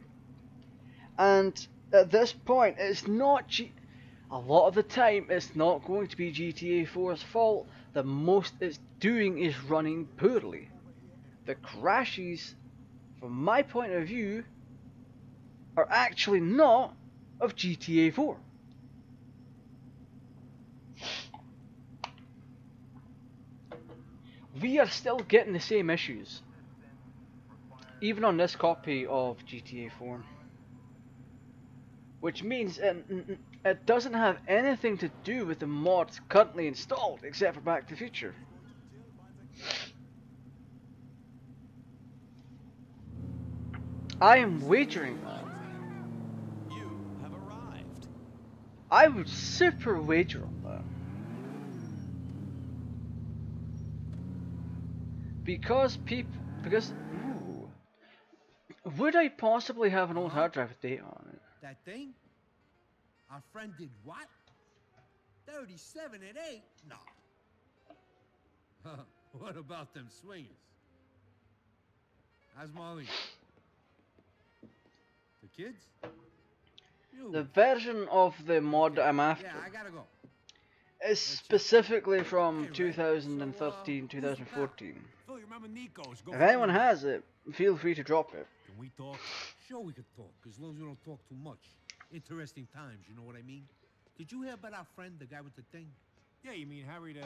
S1: And at this point, it's not a lot of the time, it's not going to be GTA 4's fault. The most it's doing is running poorly. The crashes, from my point of view, are actually not of GTA 4. We are still getting the same issues, even on this copy of GTA 4. Which means it doesn't have anything to do with the mods currently installed, except for Back to the Future. I am wagering that.
S4: You have arrived.
S1: I would super wager on that. Because Because, ooh, would I possibly have an old hard drive with data on it?
S6: That thing? Our friend did what? 37 at 8? No. What about them swingers? How's Molly? The kids? You.
S1: The version of the mod
S6: Okay.
S1: I'm after
S6: Yeah, I gotta go.
S1: is specifically from
S6: Hey, Ray,
S1: 2013,
S6: so, who's the
S1: 2014.
S4: Phil, you remember Nico's? Go
S1: If
S4: find
S1: anyone
S4: him.
S1: has it, feel free to drop it.
S4: Can we talk?
S6: Sure we could talk, as long as we don't talk too much. Interesting times, you know what I mean? Did you hear about our friend, the guy with the thing?
S4: Yeah, you mean Harry, the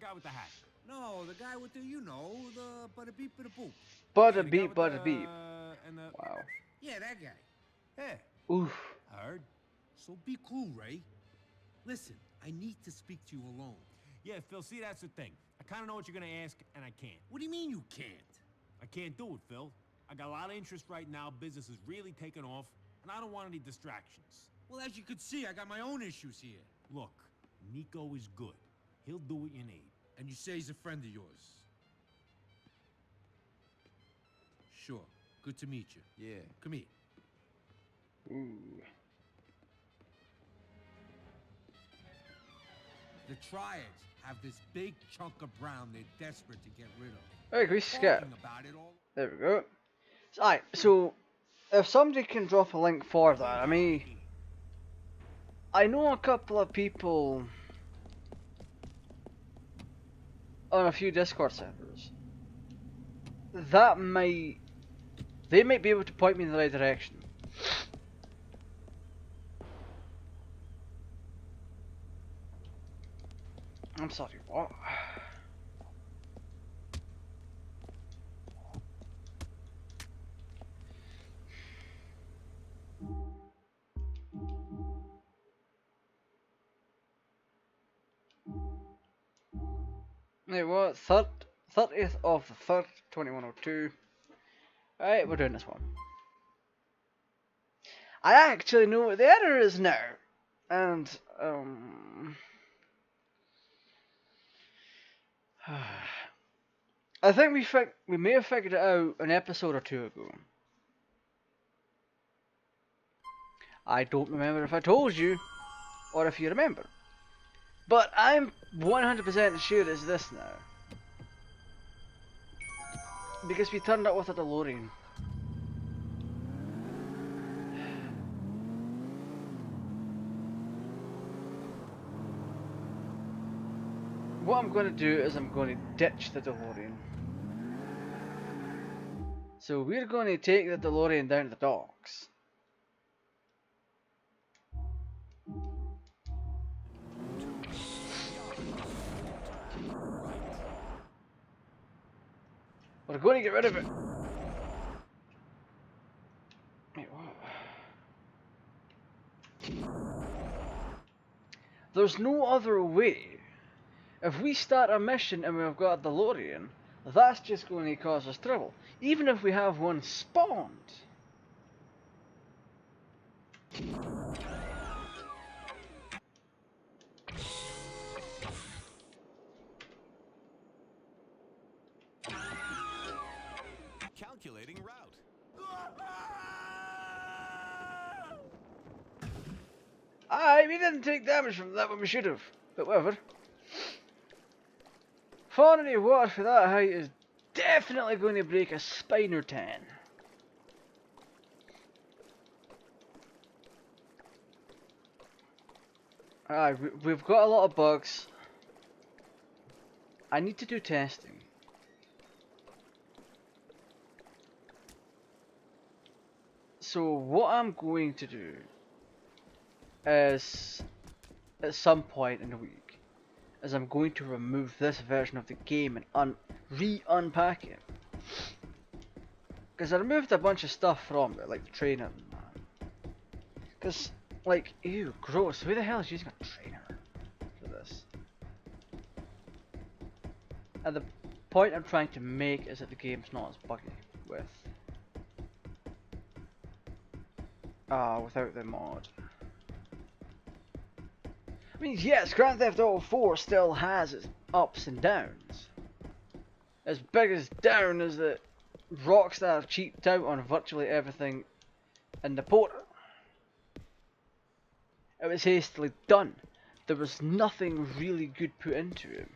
S4: guy with the hat?
S6: No, the guy with the, you know, the bada beep bada boop.
S1: Bada
S4: Yeah, the guy
S1: beep,
S4: with
S1: bada
S4: the,
S1: beep.
S4: And the...
S1: Wow.
S6: Yeah, that guy.
S4: Yeah,
S1: Oof.
S4: I heard.
S6: So be cool, Ray. Listen, I need to speak to you alone.
S4: Yeah, Phil, see, that's the thing. I kind of know what you're going to ask, and I can't.
S6: What do you mean you can't?
S4: I can't do it, Phil. I got a lot of interest right now. Business is really taking off, and I don't want any distractions.
S6: Well, as you can see, I got my own issues here.
S4: Look, Nico is good. He'll do what you need.
S6: And you say he's a friend of yours. Sure. Good to meet you.
S4: Yeah.
S6: Come here.
S1: Ooh.
S6: The Triads have this big chunk of brown they're desperate to get rid of.
S1: Alright, can we skip?
S6: Talking about it all.
S1: There we go. Alright, so if somebody can drop a link for that, I know a couple of people on a few Discord servers that they might be able to point me in the right direction. I'm sorry, what? Hey, what? 30th of the 3rd, 2102. Alright, we're doing this one. I actually know what the error is now. And, I think we may have figured it out an episode or two ago. I don't remember if I told you, or if you remember. But I'm 100% sure it's this now. Because we turned up with a DeLorean. What I'm going to do is I'm going to ditch the DeLorean. So we're going to take the DeLorean down to the docks. We're going to get rid of it. Wait, what? There's no other way. If we start a mission and we've got a DeLorean, that's just going to cause us trouble. Even if we have one spawned.
S4: Calculating route.
S1: Aye, we didn't take damage from that when we should have. But whatever. Falling into water for that height is definitely going to break a spine or 10. Aye, we've got a lot of bugs. I need to do testing. So what I'm going to do is, at some point in the week, is I'm going to remove this version of the game and re-unpack it. Because I removed a bunch of stuff from it, like the trainer and that. Because, like, ew, gross, who the hell is using a trainer for this? And the point I'm trying to make is that the game's not as buggy without the mod. I mean, yes, Grand Theft Auto 4 still has its ups and downs. as big as down as the Rockstar cheaped out on virtually everything in the port. It was hastily done. There was nothing really good put into it.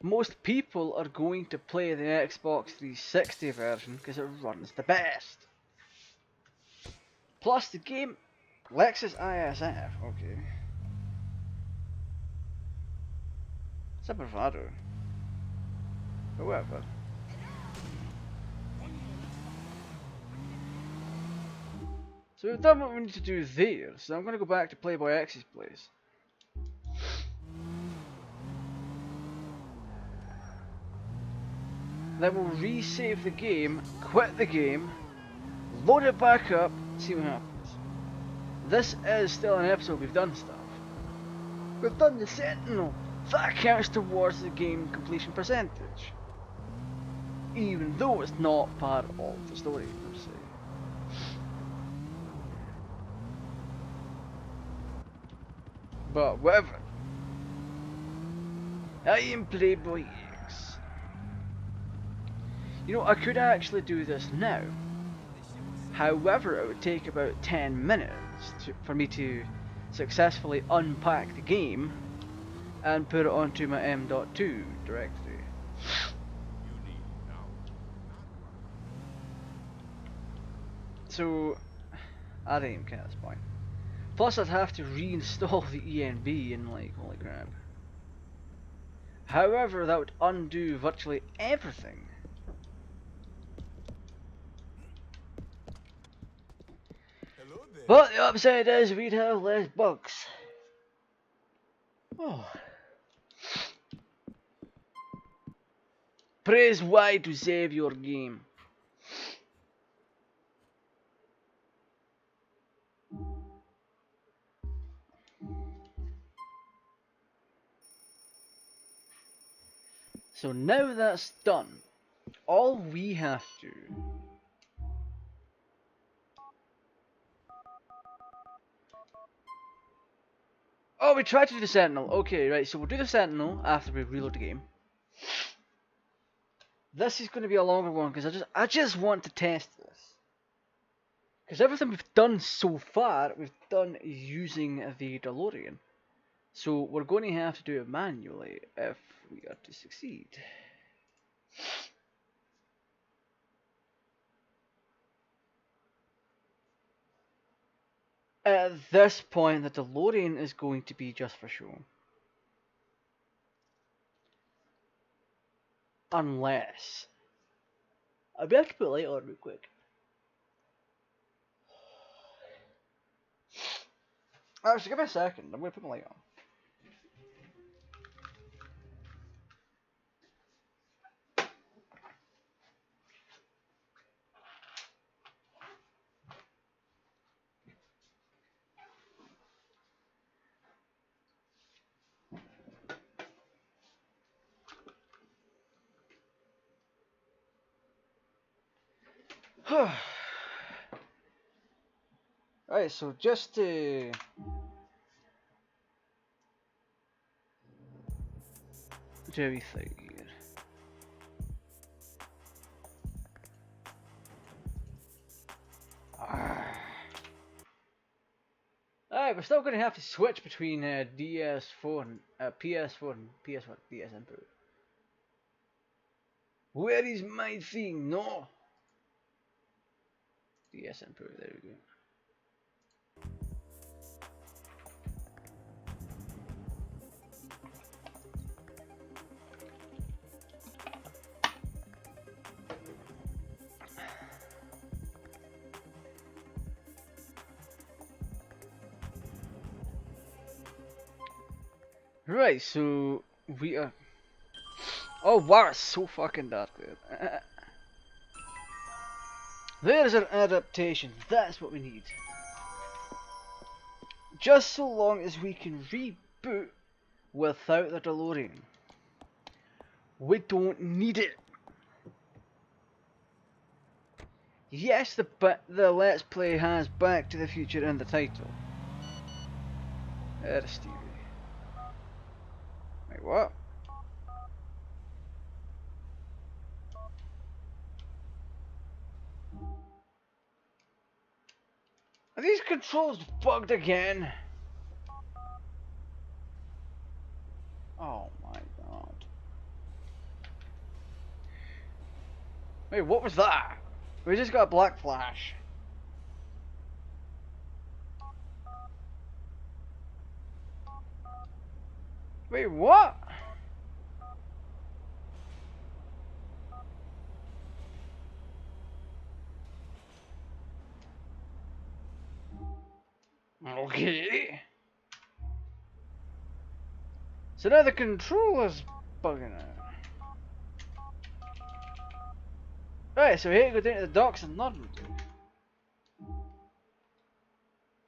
S1: Most people are going to play the Xbox 360 version because it runs the best. Plus the game, Lexus ISF, okay. Super bravado. But whatever. So we've done what we need to do there, so I'm going to go back to Playboy X's place. Then we'll resave the game, quit the game, load it back up, see what happens. This is still an episode, we've done stuff. We've done the Sentinel. That counts towards the game completion percentage. Even though it's not part of the story, per se. But whatever. I am Playboy X. You know, I could actually do this now. However, it would take about 10 minutes for me to successfully unpack the game and put it onto my M.2 directory. So, I didn't even count this point. Plus, I'd have to reinstall the ENB and like, holy crap. However, that would undo virtually everything. But the upside is we'd have less bugs. Oh. Press Y to save your game. So now that's done, all we have to we tried to do the Sentinel. Okay, right, so we'll do the Sentinel after we reload the game. This is going to be a longer one because I just want to test this. Because everything we've done so far, we've done using the DeLorean. So we're going to have to do it manually if we are to succeed. At this point, the DeLorean is going to be just for show. Unless... I'll be able to put a light on real quick. Actually, give me a second. I'm going to put my light on. Right, so just to... do everything here. Alright, we're still going to have to switch between DS4 and PS4 and PS1 DS input. Where is my thing? No! DS input, there we go. Right, so we are... Oh wow, it's so fucking dark there. There's an adaptation, that's what we need. Just so long as we can reboot without the DeLorean. We don't need it. Yes, the Let's Play has Back to the Future in the title. There's Stevie. Wait, what? these controls bugged again? Oh my god. Wait, what was that? We just got a black flash. Wait, what? Okay. So now the controller's bugging out. Right, so we have to go down to the docks in London.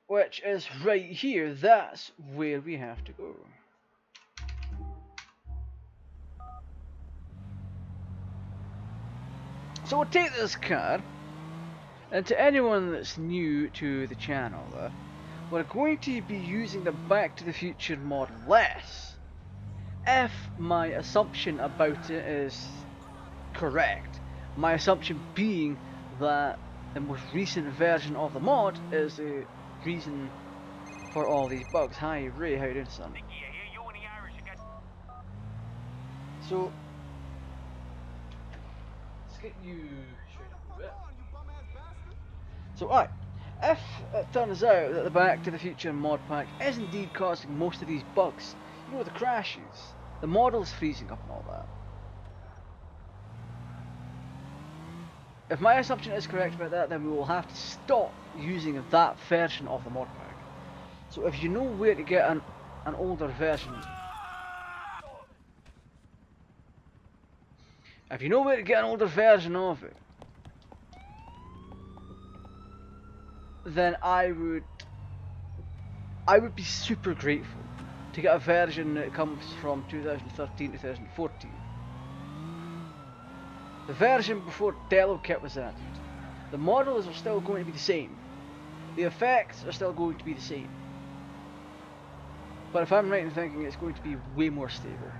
S1: Which is right here, that's where we have to go. So we'll take this car, and to anyone that's new to the channel there, we're going to be using the Back to the Future mod less, if my assumption about it is correct. My assumption being that the most recent version of the mod is the reason for all these bugs. Hi Ray, how you doing, son?
S5: Nicky, I hear you and the Irish have got...
S1: So let's get you straight up a bit. So alright, if it turns out that the Back to the Future mod pack is indeed causing most of these bugs, you know, the crashes, the models freezing up and all that. If my assumption is correct about that, then we will have to stop using that version of the mod pack. So if you know where to get an older version, of it, then I would be super grateful to get a version that comes from 2013 2014. The version before Delo Kit was added. The models are still going to be the same. The effects are still going to be the same. But if I'm right in thinking, it's going to be way more stable.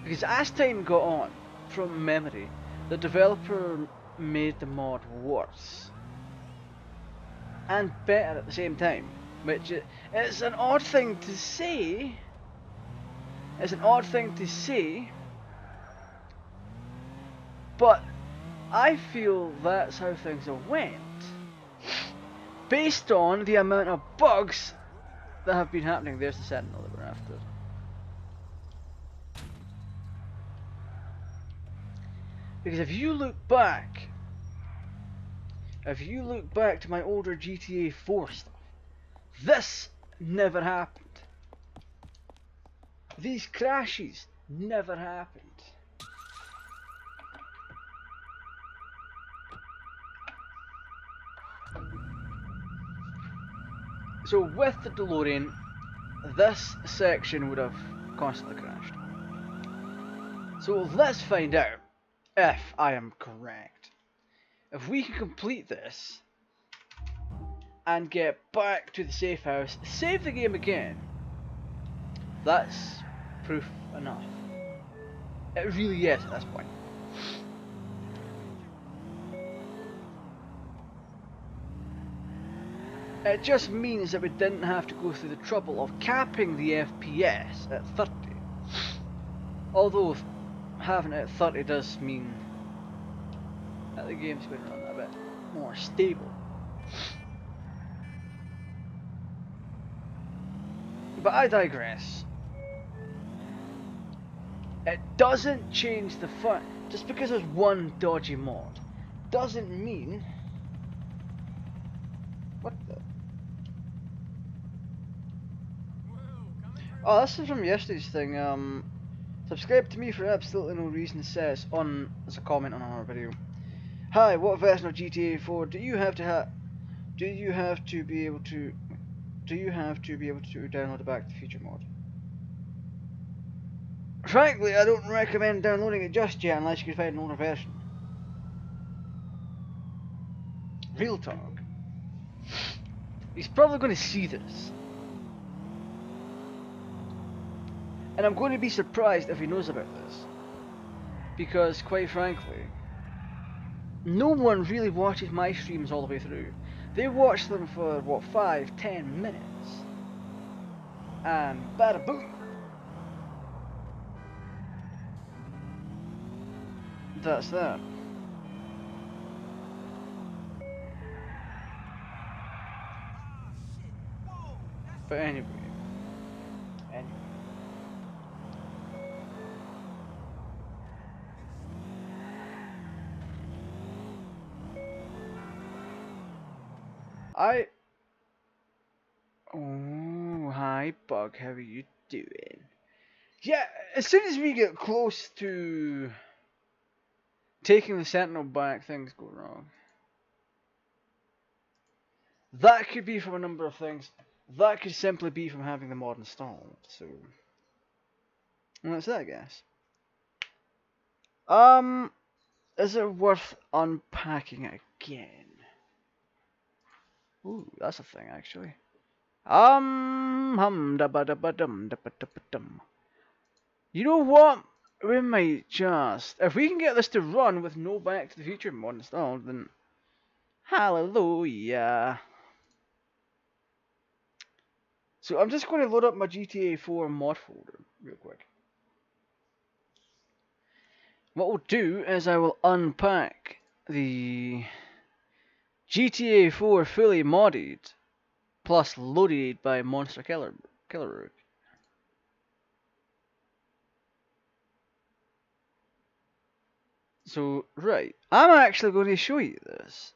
S1: Because as time got on, from memory, the developer made the mod worse. And better at the same time. Which it's an odd thing to say. But I feel that's how things have went, based on the amount of bugs that have been happening. There's the Sentinel that we're after. Because if you look back to my older GTA 4 stuff, this never happened. These crashes never happened. So with the DeLorean, this section would have constantly crashed. So let's find out if I am correct. If we can complete this and get back to the safe house, save the game again, that's proof enough. It really is at this point. It just means that we didn't have to go through the trouble of capping the FPS at 30. Although having it at 30 does mean that the game's going to run a bit more stable. But I digress. It doesn't change the fun. Just because there's one dodgy mod doesn't mean... What the... Oh, this is from yesterday's thing. Subscribe to me for absolutely no reason, says on as a comment on our video. Hi, what version of GTA 4 do you have to be able to download the Back to the Future mod? Frankly, I don't recommend downloading it just yet unless you can find an older version. Real talk. He's probably going to see this. And I'm going to be surprised if he knows about this. Because, quite frankly, no one really watches my streams all the way through. They watch them for what 5-10 minutes, and bada boom. That's that. But anyway. Oh, hi Bug, how are you doing? Yeah, as soon as we get close to taking the Sentinel back, things go wrong. That could be from a number of things. That could simply be from having the mod installed, so... And that's that, I guess. Is it worth unpacking it again? Ooh, that's a thing, actually. Da ba da ba dum da ba da ba dum. You know what? We might just... If we can get this to run with no Back to the Future mod installed, then... Hallelujah. So I'm just going to load up my GTA 4 mod folder real quick. What we'll do is I will unpack the GTA 4 fully modded plus loaded by Monster Killer Rook. So, right, I'm actually going to show you this.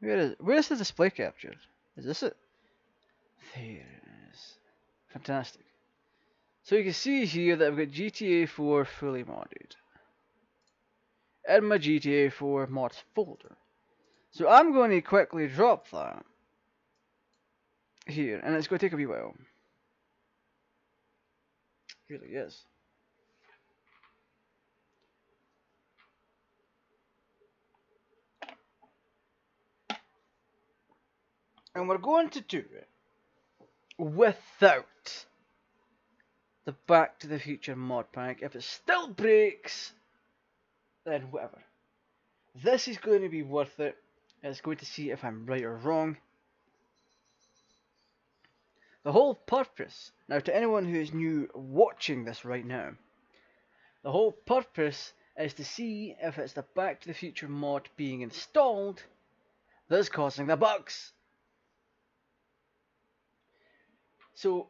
S1: Where's the display capture? Is this it? There it is. Fantastic. So you can see here that I've got GTA 4 fully modded in my GTA 4 mods folder. So I'm going to quickly drop that here, and it's going to take a wee while. It really is. And we're going to do it without the Back to the Future mod pack. If it still breaks, then whatever. This is going to be worth it. It's going to see if I'm right or wrong. The whole purpose, now to anyone who is new watching this right now, the whole purpose is to see if it's the Back to the Future mod being installed that's causing the bugs. So,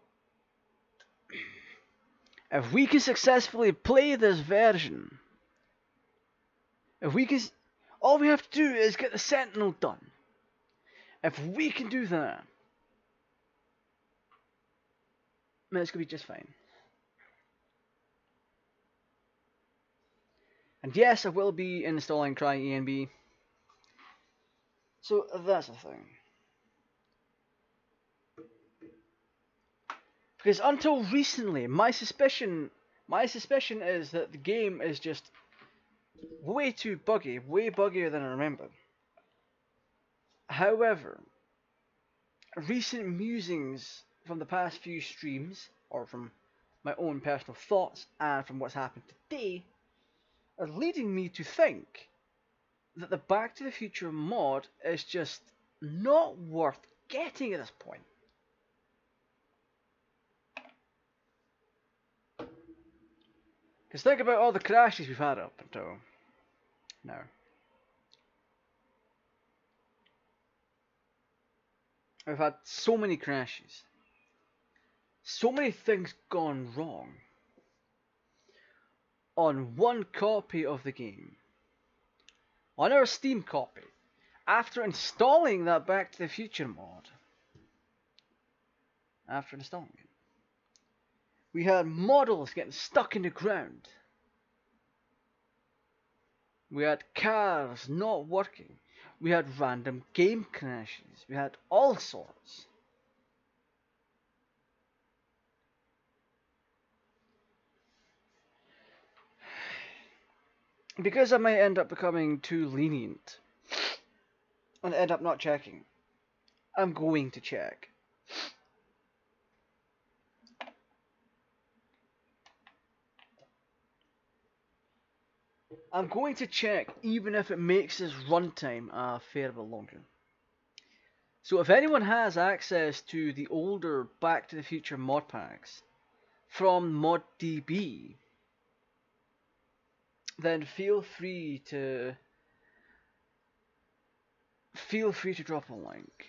S1: if we can successfully play this version, if we can, all we have to do is get the Sentinel done. If we can do that, man, it's going to be just fine. And yes, I will be installing CryENB. So that's the thing. Because until recently, my suspicion is that the game is just way too buggy, way buggier than I remember. However, recent musings from the past few streams, or from my own personal thoughts, and from what's happened today, are leading me to think that the Back to the Future mod is just not worth getting at this point. Because think about all the crashes we've had up until now. We've had so many crashes. So many things gone wrong on one copy of the game. On our Steam copy. After installing that Back to the Future mod. After installing it. We had models getting stuck in the ground. We had cars not working. We had random game crashes. We had all sorts. Because I might end up becoming too lenient and end up not checking, I'm going to check. I'm going to check even if it makes his runtime a fair bit longer. So if anyone has access to the older Back to the Future mod packs from ModDB, then feel free to drop a link.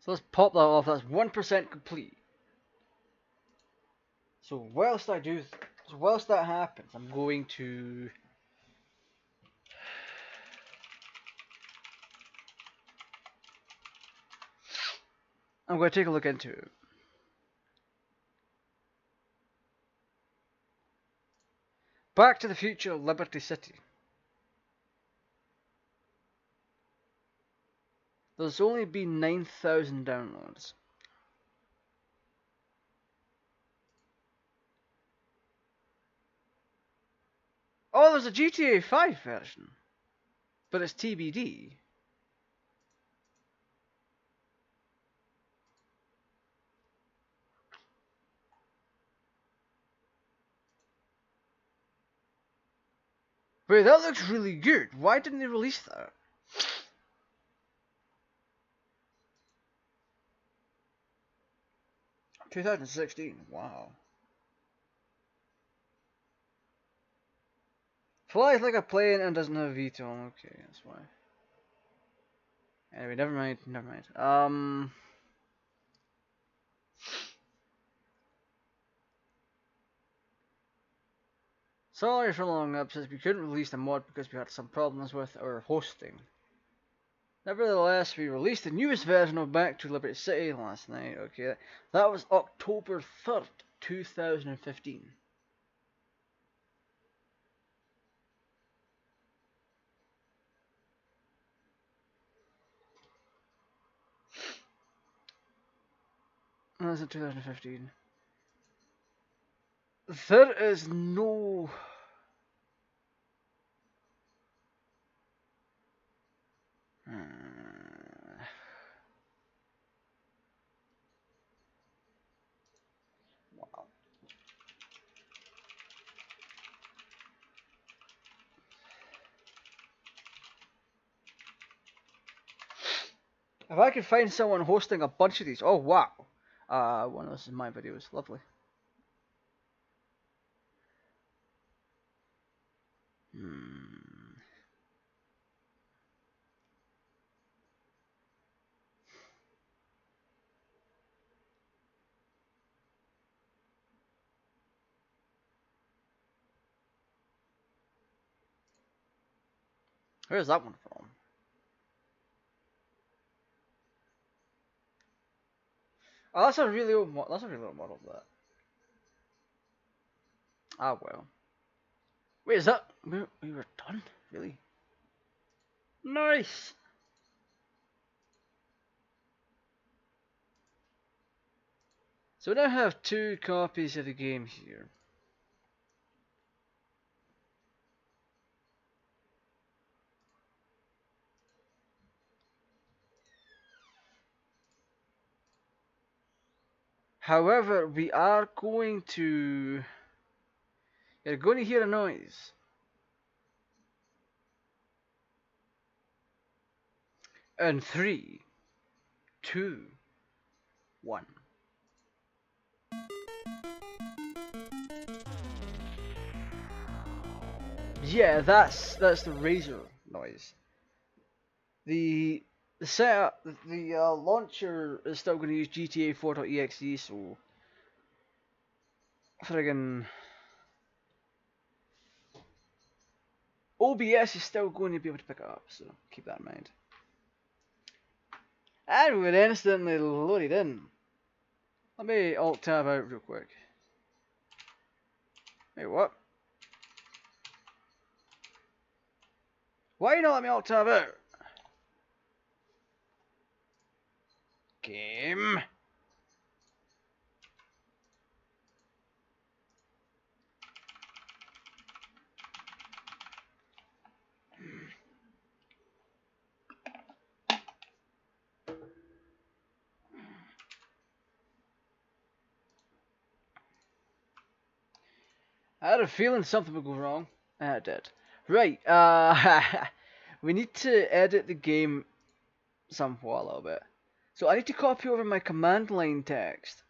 S1: So let's pop that off. That's 1% complete. So whilst that happens, I'm going to take a look into it. Back to the Future Liberty City. There's only been 9,000 downloads. Oh, there's a GTA 5 version. But it's TBD. Wait, that looks really good. Why didn't they release that? "2016, wow. Flies like a plane and doesn't have a VTOL. Okay, that's why. Anyway, never mind. Sorry for long absence. We couldn't release the mod because we had some problems with our hosting. Nevertheless, we released the newest version of Back to Liberty City last night. Okay, that was October 3rd, 2015. That's in 2015. There is no... Wow. If I could find someone hosting a bunch of these... Oh, wow. One of those is my videos. Lovely. Where's that one from? Oh, that's a really old model. Of that. Ah, well. Wait, is that... We were done? Really? Nice! So we now have 2 copies of the game here. However, we are going to... You're going to hear a noise. And 3, 2, 1. Yeah, that's the Razor noise. The setup, the launcher is still going to use GTA 4.exe, so friggin' OBS is still going to be able to pick it up, so keep that in mind. And we're instantly loaded in. Let me alt tab out real quick. Wait, what? Why you not let me alt tab out? Game. I had a feeling something would go wrong. And it did. Right, we need to edit the game somewhat a little bit. So I need to copy over my command line text.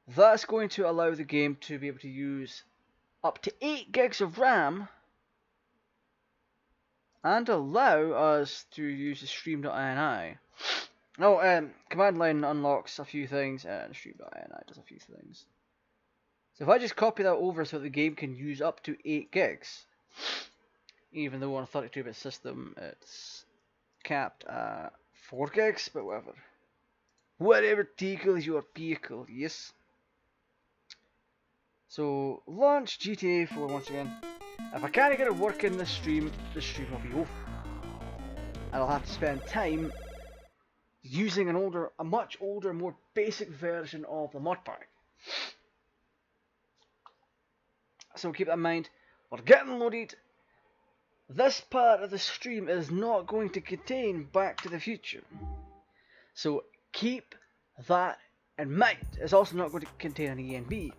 S1: That's going to allow the game to be able to use up to 8 gigs of RAM and allow us to use the stream.ini. Oh, command line unlocks a few things and stream.ini does a few things. So if I just copy that over so the game can use up to 8 gigs, even though on a 32-bit system it's capped at 4 gigs, but whatever. Whatever tickles your pickle, yes. So, launch GTA 4 once again. If I can't get it working this stream will be over. And I'll have to spend time using a much older, more basic version of the mod pack. So keep that in mind. We're getting loaded. This part of the stream is not going to contain Back to the Future. So keep that in mind. It's also not going to contain an ENB.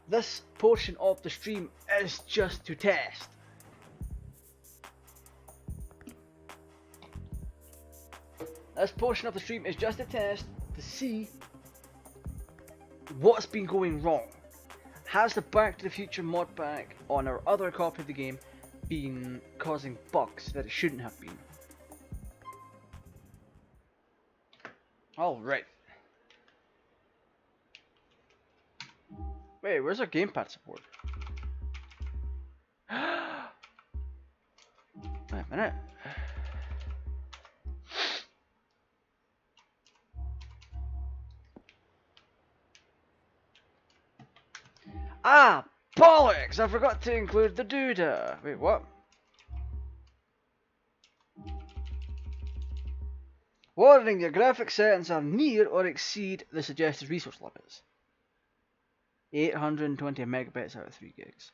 S1: This portion of the stream is just to test. This portion of the stream is just a test to see what's been going wrong. Has the Back to the Future mod pack on our other copy of the game been causing bugs that it shouldn't have been? Alright. Wait, where's our gamepad support? Wait a minute. Ah, bollocks! I forgot to include the doodah. Wait, what? Warning, your graphics settings are near or exceed the suggested resource limits. 820 megabytes out of 3 gigs.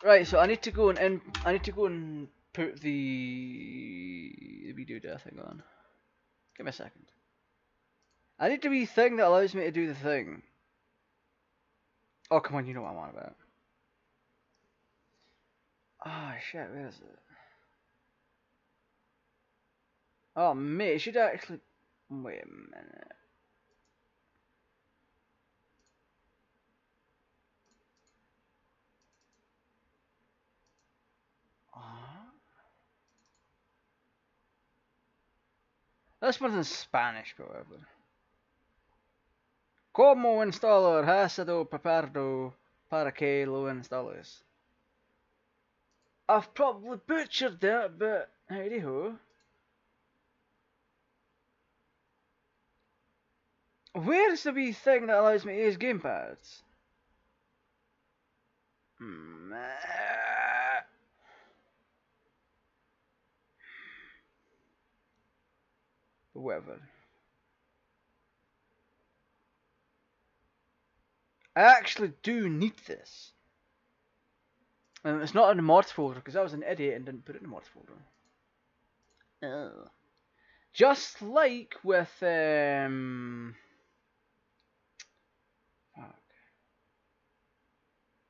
S1: Right, so I need to go and put the video doodah thing on. Give me a second. I need the wee thing that allows me to do the thing. Oh, come on, you know what I'm on about. Ah, oh, shit, where is it? Oh, mate, it should actually... Wait a minute. This one's in Spanish, but whatever. Como instalador ha sido preparado para que lo instales? I've probably butchered that, but howdy ho. Where's the wee thing that allows me to use gamepads? Whatever. I actually do need this. And it's not in the mods folder because I was an idiot and didn't put it in the mods folder. Oh. Just like with fuck.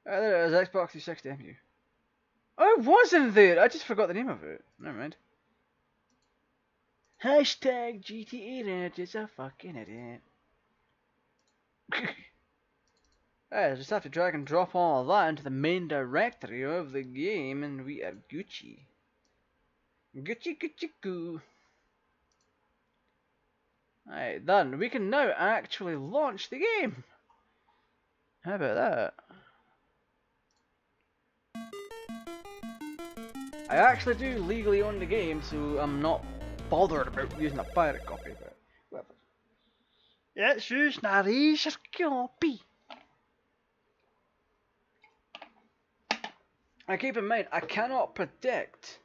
S1: There it is, Xbox 360 MU. Oh, it wasn't there. I just forgot the name of it. Never mind. Hashtag GTAraj is a fucking idiot. I just have to drag and drop all of that into the main directory of the game and we are Gucci. Gucci Gucci goo. Alright, done. We can now actually launch the game. How about that? I actually do legally own the game, so I'm not bothered about using a pirate copy, but whatever. It's just not easy copy. I keep in mind, I cannot predict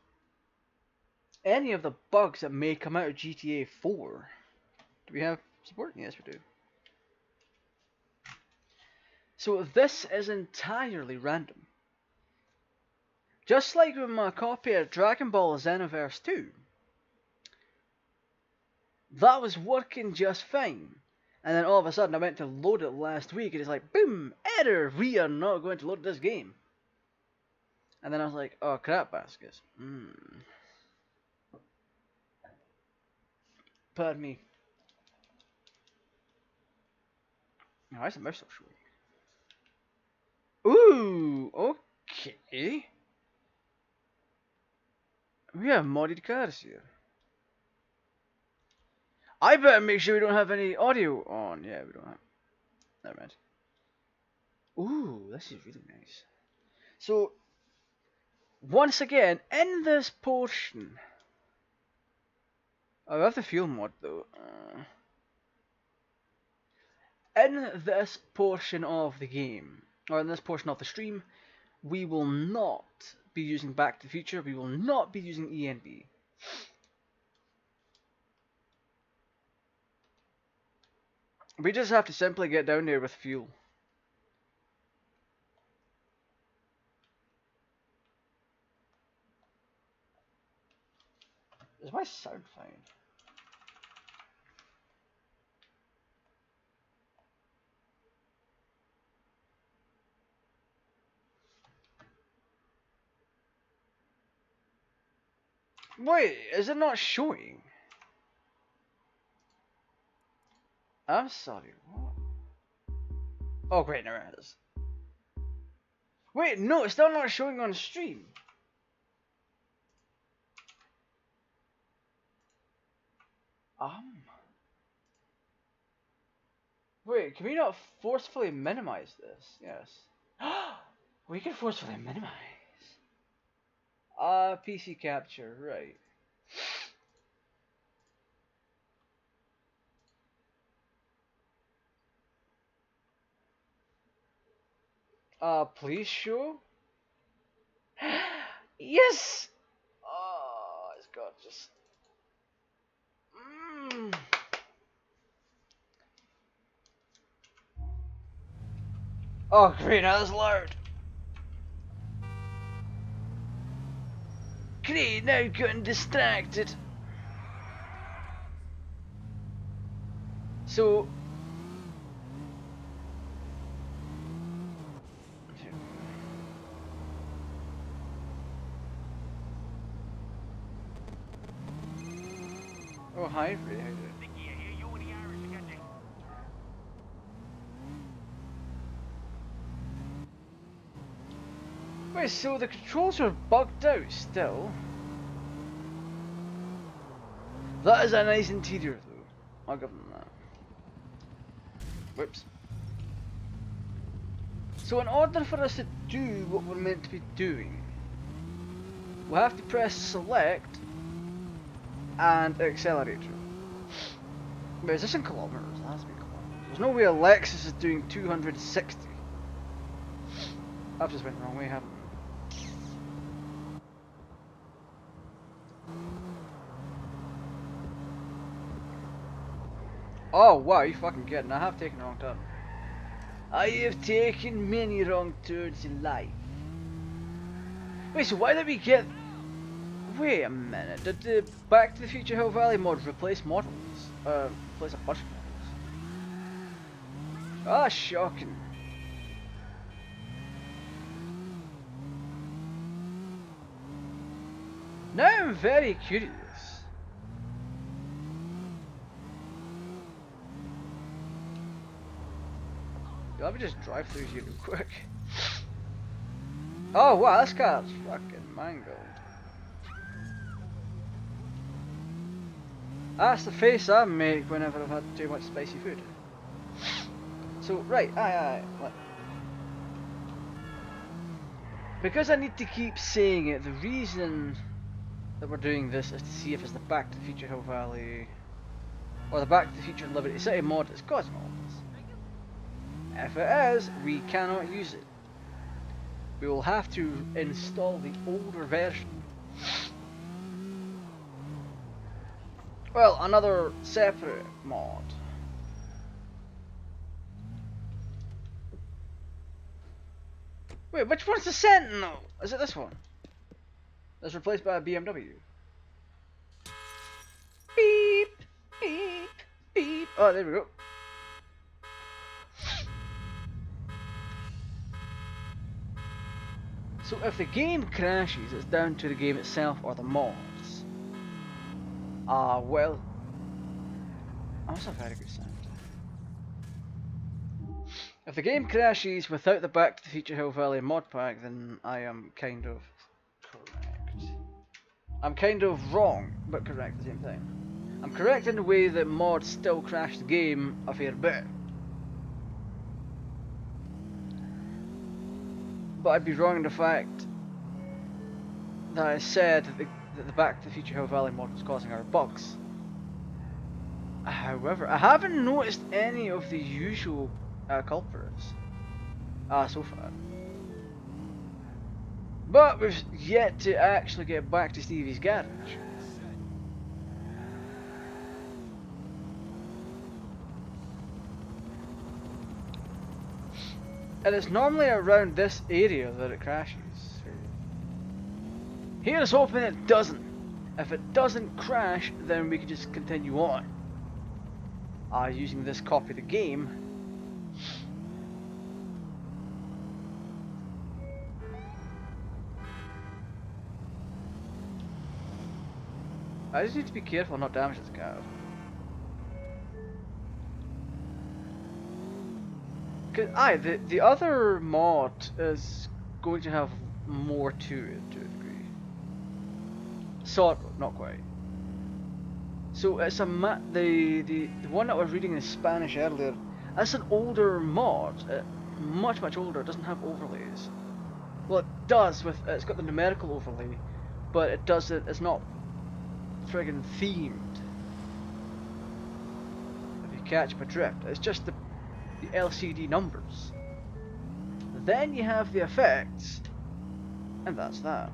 S1: any of the bugs that may come out of GTA 4. Do we have support? Yes, we do. So this is entirely random. Just like with my copy of Dragon Ball Xenoverse 2, that was working just fine. And then all of a sudden I went to load it last week and it's like, boom, error, we are not going to load this game. And then I was like, oh crap baskets. Pardon me. Now, why is the mouse not showing? Ooh, okay. We have modded cars here. I better make sure we don't have any audio on. Yeah, we don't have. Never mind. Ooh, this is really nice. So, once again, in this portion, I have the fuel mod though. In this portion of the game, or in this portion of the stream, we will not be using Back to the Future. We will not be using ENB. We just have to simply get down there with fuel. Is my sound fine? Wait, is it not showing? I'm sorry, what? Oh great, now it is. Wait, no, it's still not showing on stream. Wait, can we not forcefully minimize this? Yes. We can forcefully minimize. PC capture, right. Please show? Yes! Oh, it's got just... Oh, great, now that's loud. Great, now you're getting distracted. So... Oh, hi, Freddy, how you doing?
S5: Nicky, I hear you and the Irish got your...
S1: Wait, so the controls are bugged out still? That is a nice interior though, I'll give them that. Whoops. So in order for us to do what we're meant to be doing, we'll have to press select and accelerator. Wait, is this in kilometers? That has to be kilometers. There's no way Alexis is doing 260. I've just went the wrong way, haven't I? Oh wow, you fucking kidding. I have taken the wrong turn. I have taken many wrong turns in life. Wait, so why did we get... Wait a minute, did the Back to the Future Hill Valley mod replace models? Replace a bunch of models. Ah, shocking. Now I'm very curious. Let me just drive through here real quick. Oh wow, this car's fucking mangled. That's the face I make whenever I've had too much spicy food. So, right, aye. Because I need to keep saying it, the reason that we're doing this is to see if it's the Back to the Future Hill Valley or the Back to the Future Liberty City mod. It's causing all this. If it is, we cannot use it. We will have to install the older version. Well, another separate mod. Wait, which one's the Sentinel? Is it this one? That's replaced by a BMW. Beep, beep, beep. Oh, there we go. So if the game crashes, it's down to the game itself or the mods. Well, that's a very good sound. If the game crashes without the Back to the Future Hill Valley mod pack, then I am kind of correct. I'm kind of wrong, but correct at the same time. I'm correct in the way that mods still crash the game a fair bit. But I'd be wrong in the fact that I said that the Back to the Future Hill Valley mod was causing our bugs. However, I haven't noticed any of the usual culprits so far. But we've yet to actually get back to Stevie's garage. And it's normally around this area that it crashes. Here's hoping it doesn't. If it doesn't crash, then we can just continue on. Using this copy of the game. I just need to be careful not to damage this car. The other mod is going to have more to it to a degree. Sort of, not quite. So it's a the one that I was reading in Spanish earlier. That's an older mod, much older. It doesn't have overlays. Well, it does with it's got the numerical overlay, but it doesn't. It's not friggin' themed. If you catch my drift, it's just the LCD numbers. Then you have the effects, and that's that.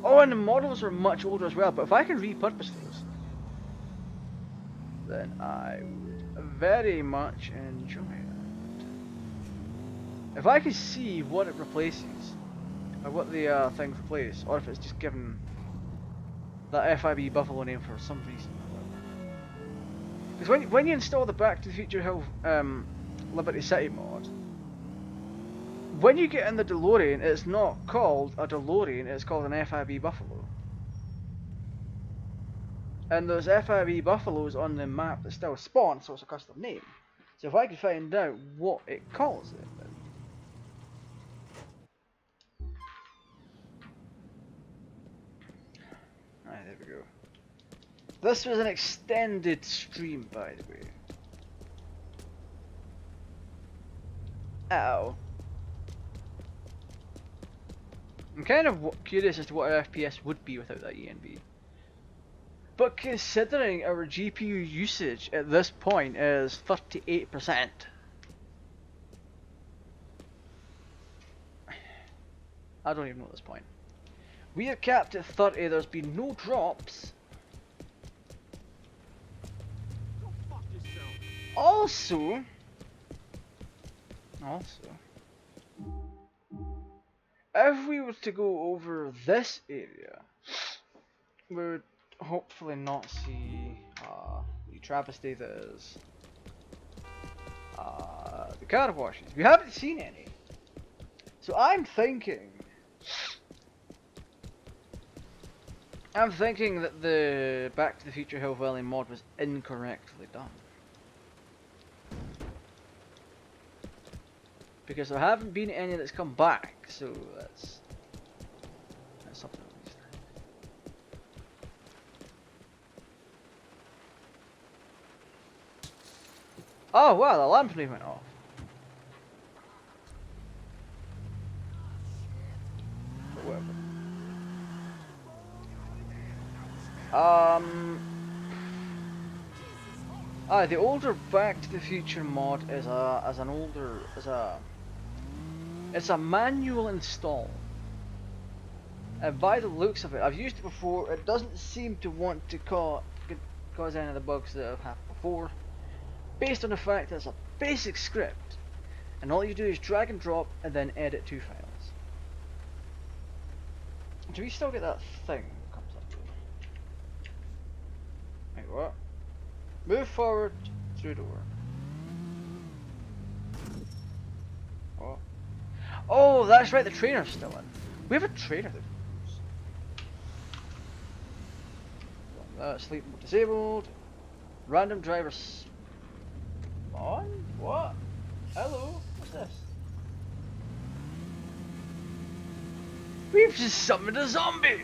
S1: Oh, and the models are much older as well, but if I can repurpose those, then I would very much enjoy it. If I can see what it replaces, or what the things replace, or if it's just given that FIB Buffalo name for some reason. Because when you install the Back to the Future Hill Liberty City mod, when you get in the DeLorean, it's not called a DeLorean, it's called an FIB Buffalo. And there's FIB Buffaloes on the map that still spawn, so it's a custom name. So if I could find out what it calls it, then... Alright, there we go. This was an extended stream, by the way. Ow. I'm kind of curious as to what our FPS would be without that ENB. But considering our GPU usage at this point is 38%. I don't even know at this point. We are capped at 30, there's been no drops.
S4: Go fuck yourself.
S1: Also, if we were to go over this area, we would hopefully not see the travesty that is the car washes. We haven't seen any. So I'm thinking that the Back to the Future Hill Valley mod was incorrectly done. Because there haven't been any that's come back, so that's something at least. Oh wow, the lamp leaf went off. But whatever. The older Back to the Future mod is it's a manual install. And by the looks of it, I've used it before, it doesn't seem to want to cause any of the bugs that have happened before. Based on the fact that it's a basic script. And all you do is drag and drop and then edit 2 files. Do we still get that thing that comes up here? Wait, what? Move forward through door. Oh. Oh, that's right, the trainer's still in. We have a trainer that. Sleep mode disabled. Random driver on? What? Hello? What's this? We've just summoned a zombie!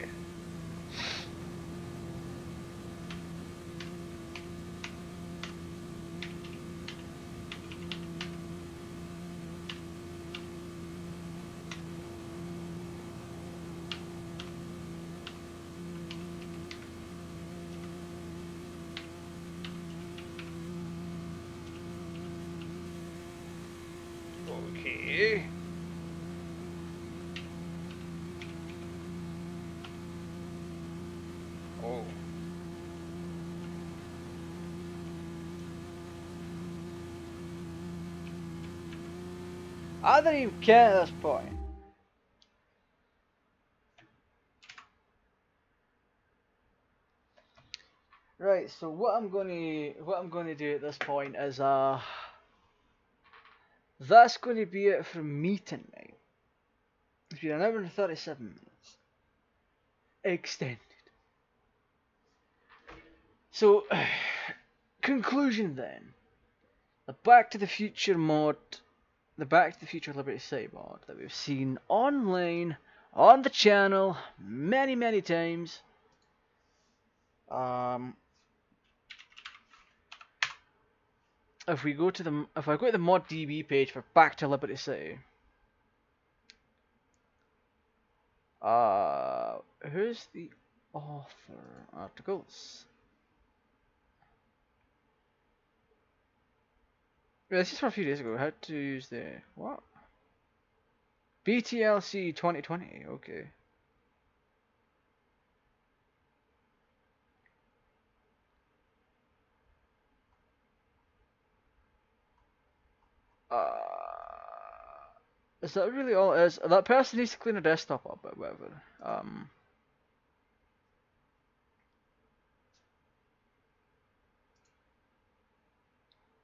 S1: Okay. Oh. I don't even care at this point. Right, so what I'm gonna do at this point is that's gonna be it for me tonight. It's been an hour and 37 minutes. Extended. So conclusion then. The Back to the Future mod, the Back to the Future Liberty City mod that we've seen online on the channel many times. If I go to the ModDB page for Back to Liberty City, who's the author? Articles. Yeah, this is from a few days ago. How to use the what? BTLC 2020. Okay. Is that really all it is? That person needs to clean their desktop up, but whatever.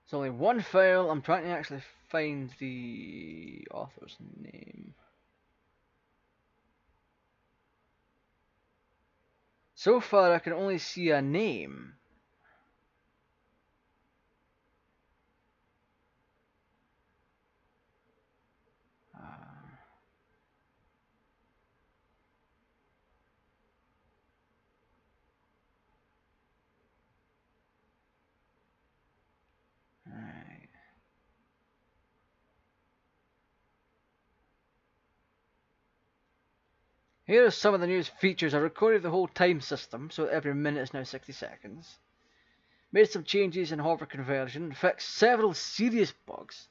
S1: It's only one file. I'm trying to actually find the author's name. So far, I can only see a name. Alright. Here are some of the newest features. I recorded the whole time system, so every minute is now 60 seconds. Made some changes in hover conversion, fixed several serious bugs.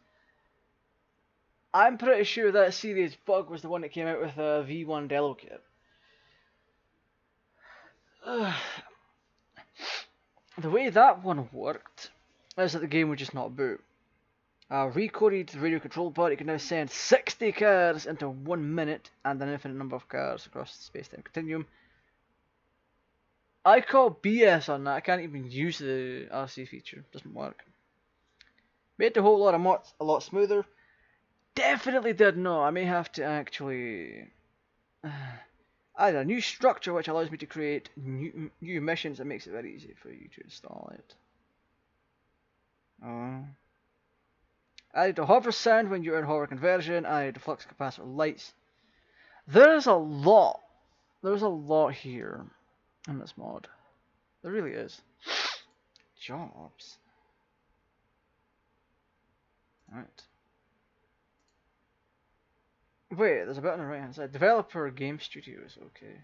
S1: I'm pretty sure that serious bug was the one that came out with a V1 Delo kit. The way that one worked is that the game would just not boot. Recoded the radio control part, you can now send 60 cars into 1 minute and an infinite number of cars across the space-time continuum. I call BS on that. I can't even use the RC feature. Doesn't work. Made the whole lot of mods a lot smoother. Definitely did not. I may have to actually add a new structure which allows me to create new missions and makes it very easy for you to install it. Added a hover sound when you're in hover conversion. Added a flux capacitor lights. There's a lot. There's a lot here in this mod. There really is. Jobs. Right. Wait, there's a bit on the right hand side. Developer Game Studios, okay.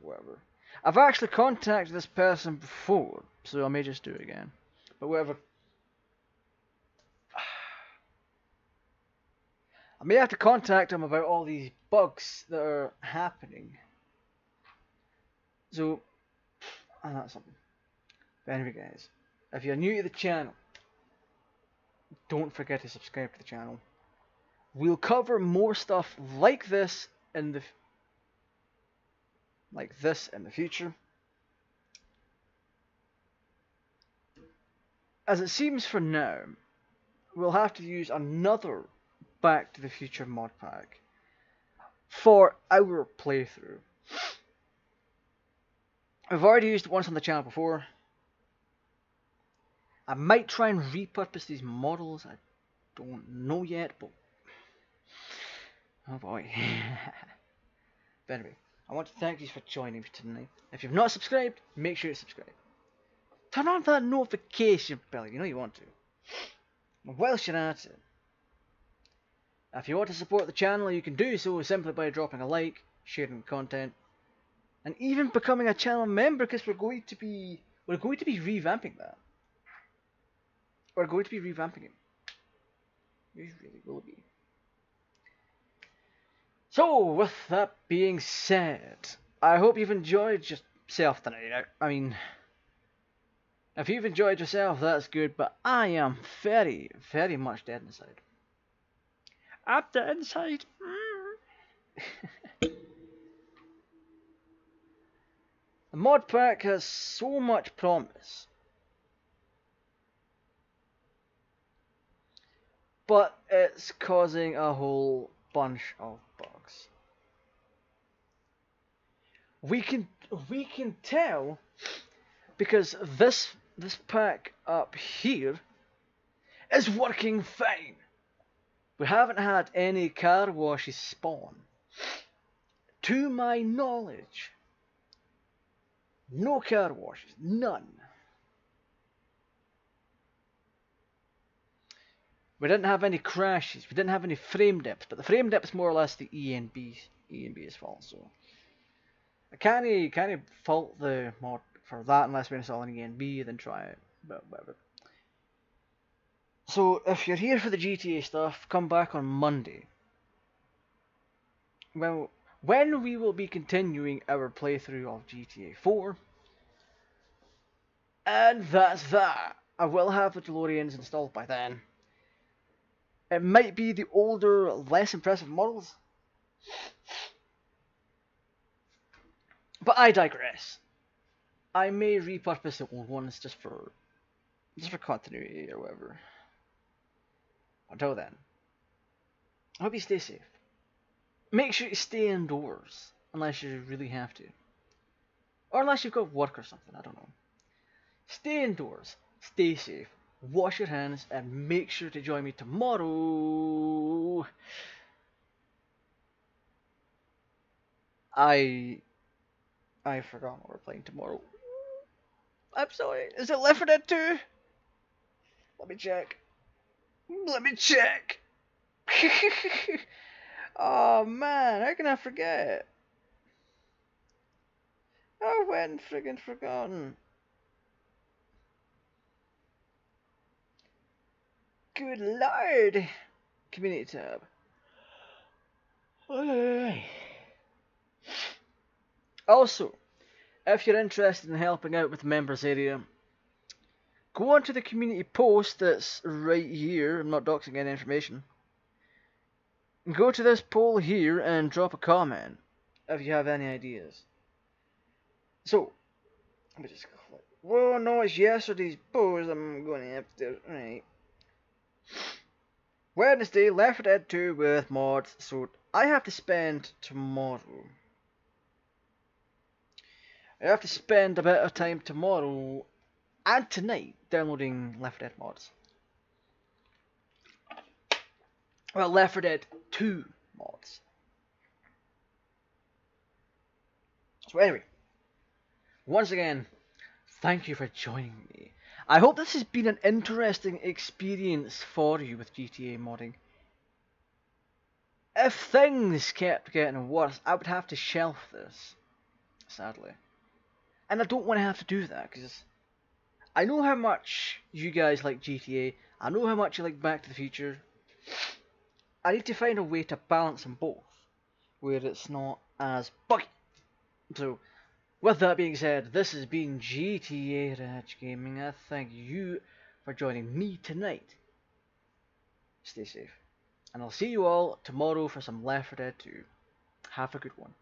S1: Whatever. I've actually contacted this person before, so I may just do it again. But whatever. I may have to contact him about all these bugs that are happening. So, that's something. But anyway, guys, if you're new to the channel, don't forget to subscribe to the channel. We'll cover more stuff like this in the future. As it seems for now, we'll have to use another Back to the Future mod pack for our playthrough. I've already used it once on the channel before. I might try and repurpose these models. I don't know yet, but oh boy. But anyway, I want to thank you for joining me tonight. If you've not subscribed, make sure you subscribe. Turn on that notification bell, you know you want to. And whilst you're at it, if you want to support the channel, you can do so simply by dropping a like, sharing content, and even becoming a channel member, because we're going to be revamping that. We're going to be revamping it. We really will be. So, with that being said, I hope you've enjoyed yourself tonight. I mean, if you've enjoyed yourself, that's good, but I am very, very much dead inside. I'm dead inside. The mod pack has so much promise, but it's causing a whole bunch of bugs. We can tell because this pack up here is working fine. We haven't had any car washes spawn. To my knowledge, no car washes, none. We didn't have any crashes, we didn't have any frame dips, but the frame dip is more or less the ENB's fault, so I can't fault the mod for that unless we install an ENB, then try it, but whatever. So if you're here for the GTA stuff, come back on Monday. Well, when we will be continuing our playthrough of GTA 4. And that's that. I will have the DeLoreans installed by then. It might be the older, less impressive models. But I digress. I may repurpose the old ones just for continuity or whatever. Until then, I hope you stay safe. Make sure you stay indoors, unless you really have to. Or unless you've got work or something, I don't know. Stay indoors, stay safe, wash your hands, and make sure to join me tomorrow. I forgot what we're playing tomorrow. I'm sorry. Is it Left 4 Dead 2? Let me check. Oh man, how can I forget? I went friggin' forgotten. Good lord! Community tab. Also, if you're interested in helping out with the members area, go onto the community post that's right here. I'm not doxing any information. Go to this poll here and drop a comment if you have any ideas. So, let me just click. Whoa, no, it's yesterday's post. I'm going after. Right. Wednesday, Left 4 Dead 2 with mods. So, I have to spend tomorrow. I have to spend a bit of time tomorrow and tonight downloading Left 4 Dead mods. Well, Left 4 Dead 2 mods. So anyway, once again, thank you for joining me. I hope this has been an interesting experience for you with GTA modding. If things kept getting worse, I would have to shelf this, sadly. And I don't want to have to do that, because I know how much you guys like GTA, I know how much you like Back to the Future. I need to find a way to balance them both, where it's not as buggy. So, with that being said, this has been GTArajgaming. I thank you for joining me tonight stay safe. And I'll see you all tomorrow for some Left 4 Dead 2. Have a good one.